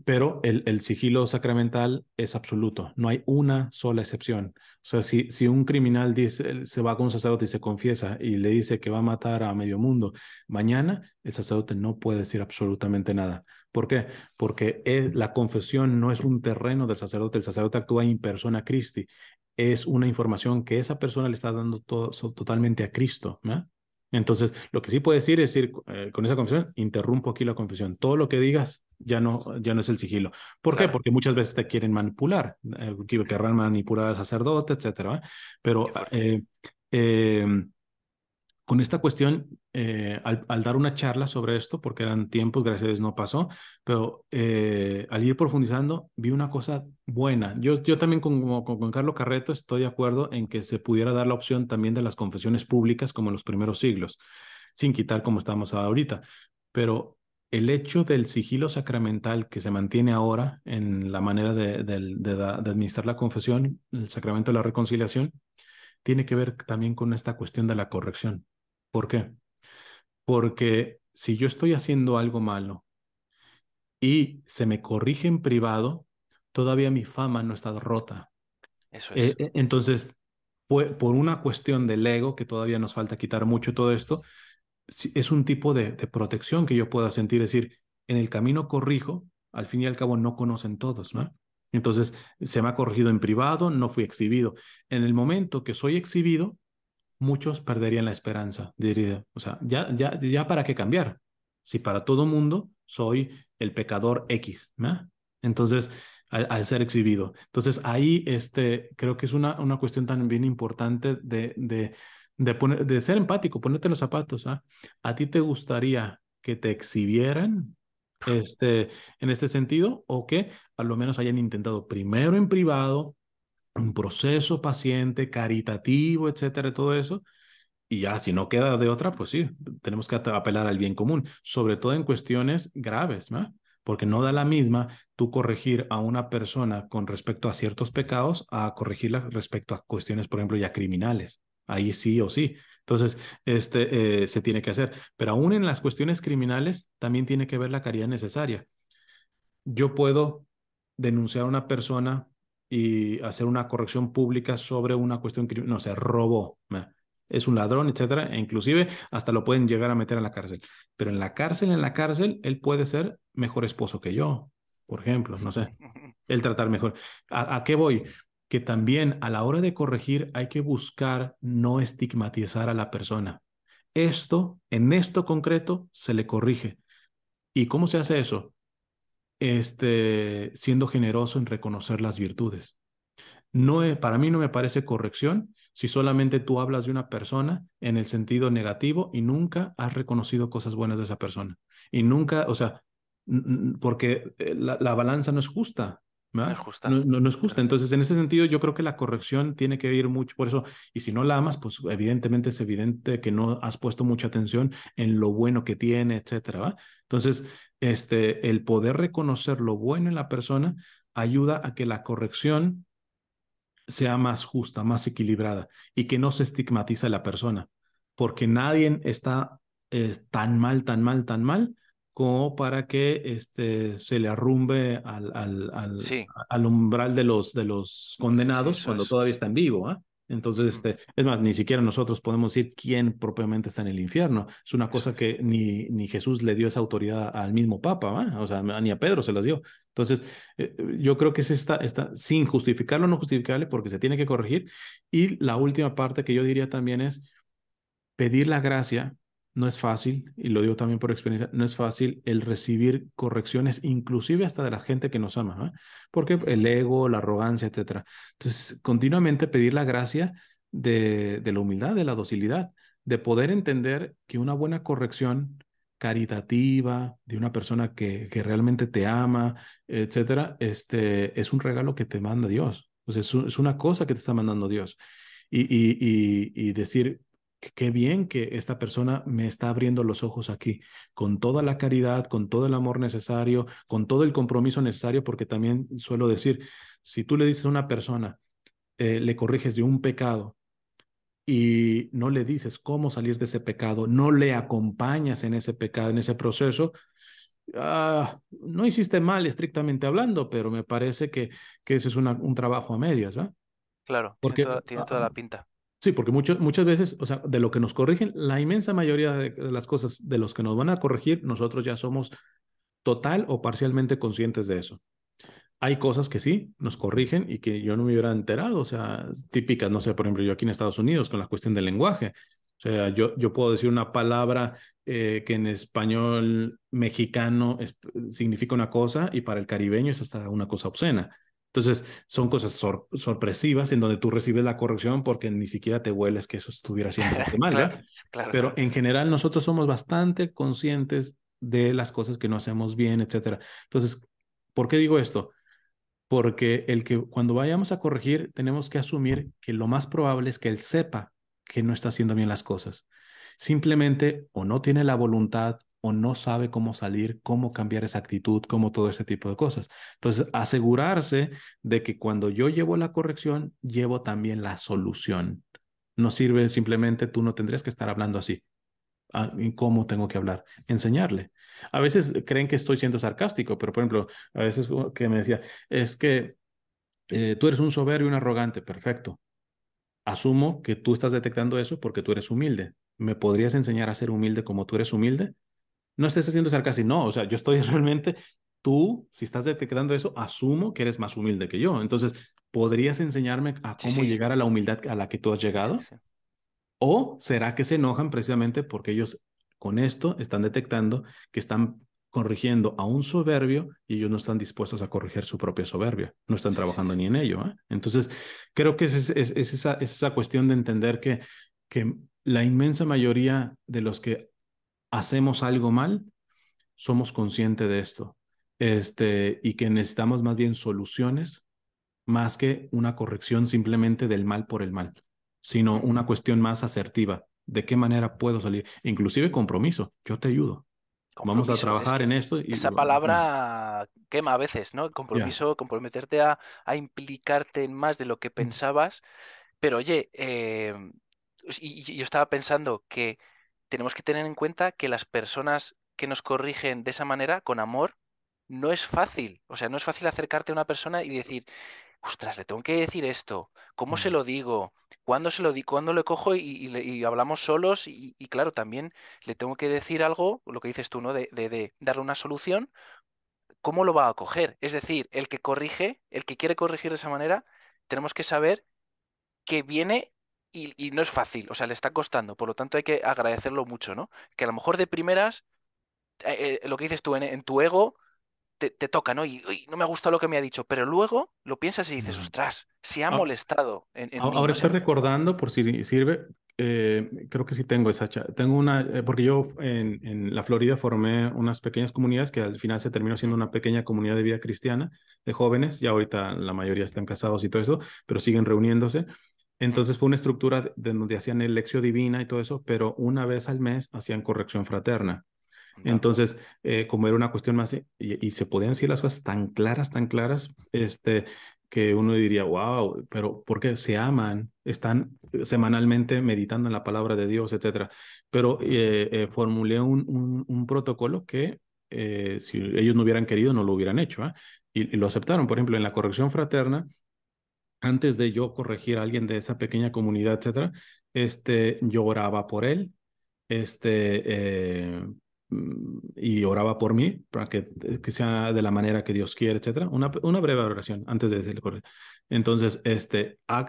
Pero el sigilo sacramental es absoluto, no hay una sola excepción. O sea, si un criminal dice, se va con un sacerdote y se confiesa y le dice que va a matar a medio mundo, mañana el sacerdote no puede decir absolutamente nada. ¿Por qué? Porque la confesión no es un terreno del sacerdote, el sacerdote actúa in persona Christi, es una información que esa persona le está dando totalmente a Cristo, ¿no? Entonces, lo que sí puede decir es decir, con esa confesión, interrumpo aquí la confesión. Todo lo que digas ya no es el sigilo. ¿Por qué? claro, Porque muchas veces te quieren manipular, querrán manipular al sacerdote, etcétera, ¿va? qué Pero fuerte. eh, con esta cuestión, al dar una charla sobre esto, porque eran tiempos, gracias a Dios no pasó, pero al ir profundizando, vi una cosa buena. Yo también con Carlos Carreto estoy de acuerdo en que se pudiera dar la opción también de las confesiones públicas como en los primeros siglos, sin quitar como estamos ahorita. Pero el hecho del sigilo sacramental que se mantiene ahora en la manera de administrar la confesión, el sacramento de la reconciliación, tiene que ver también con esta cuestión de la corrección. ¿Por qué? Porque si yo estoy haciendo algo malo y se me corrige en privado, todavía mi fama no está rota. Eso es. Entonces, por una cuestión del ego, que todavía nos falta quitar mucho todo esto, es un tipo de protección que yo pueda sentir, es decir, en el camino corrijo, al fin y al cabo no conocen todos, ¿no? Entonces, se me ha corregido en privado, no fui exhibido. En el momento que soy exhibido, muchos perderían la esperanza. Diría, o sea, ya para qué cambiar. Si para todo mundo soy el pecador X, ¿no? Entonces, al ser exhibido. Entonces, ahí creo que es una cuestión también importante de ser empático, ponerte en los zapatos. ¿Ah? ¿A ti te gustaría que te exhibieran en este sentido o que a lo menos hayan intentado primero en privado? Un proceso paciente, caritativo, etcétera, todo eso. Y ya, si no queda de otra, pues sí, tenemos que apelar al bien común, sobre todo en cuestiones graves, ¿no? Porque no da la misma tú corregir a una persona con respecto a ciertos pecados a corregirla respecto a cuestiones, por ejemplo, ya criminales. Ahí sí o sí. Entonces, se tiene que hacer. Pero aún en las cuestiones criminales, también tiene que ver la caridad necesaria. Yo puedo denunciar a una persona y hacer una corrección pública sobre una cuestión criminal, no sé, robó, es un ladrón, etcétera, e inclusive hasta lo pueden llegar a meter a la cárcel. Pero en la cárcel, él puede ser mejor esposo que yo, por ejemplo, no sé, él tratar mejor. ¿A qué voy? Que también a la hora de corregir hay que buscar no estigmatizar a la persona. En esto concreto, se le corrige. ¿Y cómo se hace eso? Siendo generoso en reconocer las virtudes. Para mí no me parece corrección si solamente tú hablas de una persona en el sentido negativo y nunca has reconocido cosas buenas de esa persona. Y nunca, o sea, porque la balanza no es justa, No es ¿verdad? justa. No es justa. Claro. Entonces, en ese sentido, yo creo que la corrección tiene que ir mucho por eso. Y si no la amas, pues evidentemente es evidente que no has puesto mucha atención en lo bueno que tiene, etcétera, ¿va? Entonces, el poder reconocer lo bueno en la persona ayuda a que la corrección sea más justa, más equilibrada y que no se estigmatiza a la persona, porque nadie está tan mal, tan mal, tan mal como para que se le arrumbe Sí, al umbral de los sí, sí, condenados eso cuando es. todavía está en vivo. ¿Ah? Entonces, Mm, es más, ni siquiera nosotros podemos decir quién propiamente está en el infierno. Es una eso cosa es. que ni Jesús le dio esa autoridad al mismo Papa, ¿va? O sea, ni a Pedro se las dio. Entonces, yo creo que es sin justificar lo no justificable, porque se tiene que corregir. Y la última parte que yo diría también es pedir la gracia. No es fácil, y lo digo también por experiencia, no es fácil el recibir correcciones, inclusive hasta de la gente que nos ama, ¿no? Porque el Ujú. ego, la arrogancia, etcétera. Entonces, continuamente pedir la gracia de la humildad, de la docilidad, de poder entender que una buena corrección caritativa de una persona que realmente te ama, etcétera, es un regalo que te manda Dios. O sea, es una cosa que te está mandando Dios. Y decir, qué bien que esta persona me está abriendo los ojos aquí, con toda la caridad, con todo el amor necesario, con todo el compromiso necesario, porque también suelo decir, si tú le dices a una persona, le corriges de un pecado y no le dices cómo salir de ese pecado, no le acompañas en ese pecado, en ese proceso, no hiciste mal estrictamente hablando, pero me parece que eso es un trabajo a medias, ¿va? Claro, Porque, tiene toda la pinta. sí, porque muchas veces, o sea, de lo que nos corrigen, la inmensa mayoría de las cosas de los que nos van a corregir, nosotros ya somos total o parcialmente conscientes de eso. Hay cosas que sí nos corrigen y que yo no me hubiera enterado, o sea, típicas, no sé, por ejemplo, yo aquí en Estados Unidos con la cuestión del lenguaje. O sea, yo puedo decir una palabra que en español mexicano significa una cosa y para el caribeño es hasta una cosa obscena. Entonces, son cosas sorpresivas en donde tú recibes la corrección porque ni siquiera te hueles que eso estuviera haciéndote mal, Claro, ¿verdad? claro, Pero claro. en general nosotros somos bastante conscientes de las cosas que no hacemos bien, etcétera. Entonces, ¿por qué digo esto? Porque el que cuando vayamos a corregir tenemos que asumir que lo más probable es que él sepa que no está haciendo bien las cosas. Simplemente o no tiene la voluntad o no sabe cómo salir, cómo cambiar esa actitud, cómo todo ese tipo de cosas. Entonces, asegurarse de que cuando yo llevo la corrección, llevo también la solución. No sirve simplemente, tú no tendrías que estar hablando así. ¿Y cómo tengo que hablar? Enseñarle. A veces creen que estoy siendo sarcástico, pero por ejemplo, a veces que me decía, es que tú eres un soberbio y un arrogante, perfecto. Asumo que tú estás detectando eso porque tú eres humilde. ¿Me podrías enseñar a ser humilde como tú eres humilde? No estés haciendo sarcasmo, no, o sea, yo estoy realmente, tú, si estás detectando eso, asumo que eres más humilde que yo. Entonces, ¿podrías enseñarme a Sí, cómo sí, llegar a la humildad a la que tú has sí, sí, llegado? sí. ¿O será que se enojan precisamente porque ellos con esto están detectando que están corrigiendo a un soberbio y ellos no están dispuestos a corregir su propia soberbia? No están Sí, sí, trabajando sí. ni en ello, ¿eh? Entonces, creo que es esa cuestión de entender que la inmensa mayoría de los que hacemos algo mal somos conscientes de esto, y que necesitamos más bien soluciones más que una corrección simplemente del mal por el mal, sino Ujú. una cuestión más asertiva. ¿De qué manera puedo salir? Inclusive compromiso. Yo te ayudo. Vamos a Compromisos. Es trabajar que en esto y esa palabra quema a veces, ¿no? El ya. compromiso, comprometerte a implicarte en más de lo que pensabas. Pero oye, y yo estaba pensando que tenemos que tener en cuenta que las personas que nos corrigen de esa manera, con amor, no es fácil. O sea, no es fácil acercarte a una persona y decir, ostras, le tengo que decir esto, ¿cómo se Mm. lo digo? ¿Cuándo se lo di? ¿Cuándo le cojo y hablamos solos? Y claro, también le tengo que decir algo, lo que dices tú, ¿no? De darle una solución, ¿cómo lo va a coger? Es decir, el que corrige, el que quiere corregir de esa manera, tenemos que saber que viene y no es fácil, o sea, le está costando, por lo tanto hay que agradecerlo mucho, ¿no? Que a lo mejor de primeras, lo que dices tú en tu ego, te toca, ¿no? Y "Uy, no me gusta lo que me ha dicho", pero luego lo piensas y dices, Mm. ostras, se ha Ah, molestado en mí, ahora ¿no? estoy recordando, por si sirve, creo que sí tengo esa, tengo una, porque yo en la Florida formé unas pequeñas comunidades que al final se terminó siendo una pequeña comunidad de vida cristiana de jóvenes, ya ahorita la mayoría están casados y todo eso, pero siguen reuniéndose. Ujú. Entonces fue una estructura de donde hacían el lección divina y todo eso, pero una vez al mes hacían corrección fraterna. Anda. Entonces, como era una cuestión más, y se podían decir las cosas tan claras, que uno diría, wow, pero porque se aman, están semanalmente meditando en la palabra de Dios, etcétera. Pero formulé un protocolo que si ellos no hubieran querido, no lo hubieran hecho, ¿ah? Y lo aceptaron. Por ejemplo, en la corrección fraterna, antes de yo corregir a alguien de esa pequeña comunidad, etcétera, yo oraba por él, este, y oraba por mí para que sea de la manera que Dios quiere, etcétera. Una breve oración antes de decirle correcto. Entonces,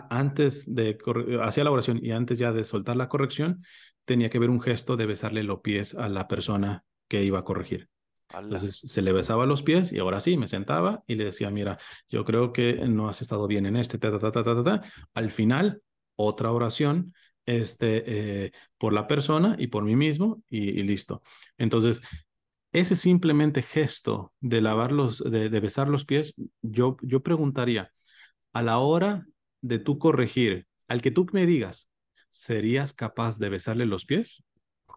antes de hacía la oración y antes ya de soltar la corrección, tenía que ver un gesto de besarle los pies a la persona que iba a corregir. Hala. Entonces se le besaba los pies y ahora sí, me sentaba y le decía, mira, yo creo que no has estado bien en este, ta, ta, ta, ta, ta, ta, ta. Al final, otra oración, por la persona y por mí mismo y listo. Entonces, ese simplemente gesto de de besar los pies, yo preguntaría, a la hora de tú corregir, al que tú me digas, ¿serías capaz de besarle los pies?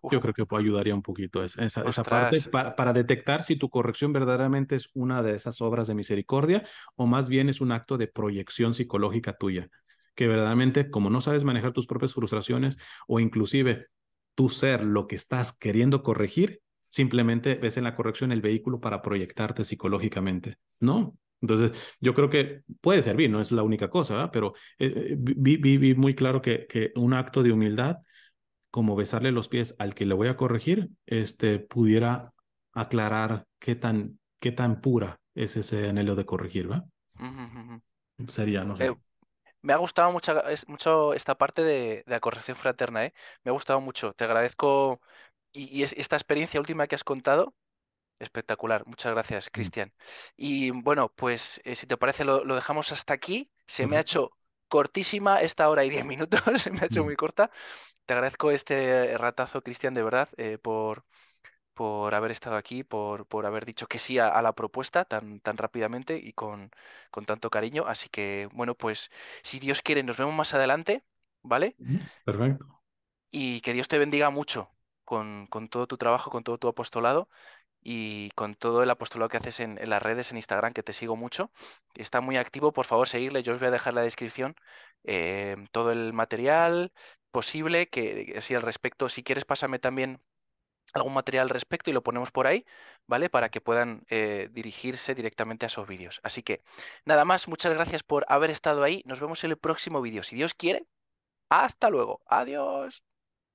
Uf, Yo creo que ayudaría un poquito esa parte ostras. para detectar si tu corrección verdaderamente es una de esas obras de misericordia o más bien es un acto de proyección psicológica tuya. que verdaderamente, como no sabes manejar tus propias frustraciones o inclusive tú ser lo que estás queriendo corregir, simplemente ves en la corrección el vehículo para proyectarte psicológicamente, ¿no? Entonces, yo creo que puede servir, no es la única cosa, ¿verdad? Pero vi muy claro que un acto de humildad, como besarle los pies al que le voy a corregir, pudiera aclarar qué tan pura es ese anhelo de corregir, ¿va? Ujú, ujú. Sería, no Eh, sé. Me ha gustado mucho esta parte de la corrección fraterna, ¿eh? Me ha gustado mucho. Te agradezco. Esta experiencia última que has contado, espectacular. Muchas gracias, Mm. Cristian. Y bueno, pues si te parece, lo dejamos hasta aquí. Se me ha Perfecto. hecho cortísima esta hora y 10 minutos, se me ha hecho Mm. muy corta. Te agradezco este ratazo, Cristian, de verdad, por haber estado aquí, por haber dicho que sí a la propuesta tan rápidamente y con tanto cariño. Así que, bueno, pues si Dios quiere, nos vemos más adelante, ¿vale? Perfecto. Y que Dios te bendiga mucho con todo tu trabajo, con todo tu apostolado y con todo el apostolado que haces en las redes, en Instagram, que te sigo mucho. Está muy activo, por favor, seguirle. Yo os voy a dejar en la descripción todo el material posible, que así al respecto, si quieres, pásame también algún material al respecto y lo ponemos por ahí, ¿vale? Para que puedan dirigirse directamente a esos vídeos. Así que nada más, muchas gracias por haber estado ahí. Nos vemos en el próximo vídeo. Si Dios quiere, hasta luego. Adiós.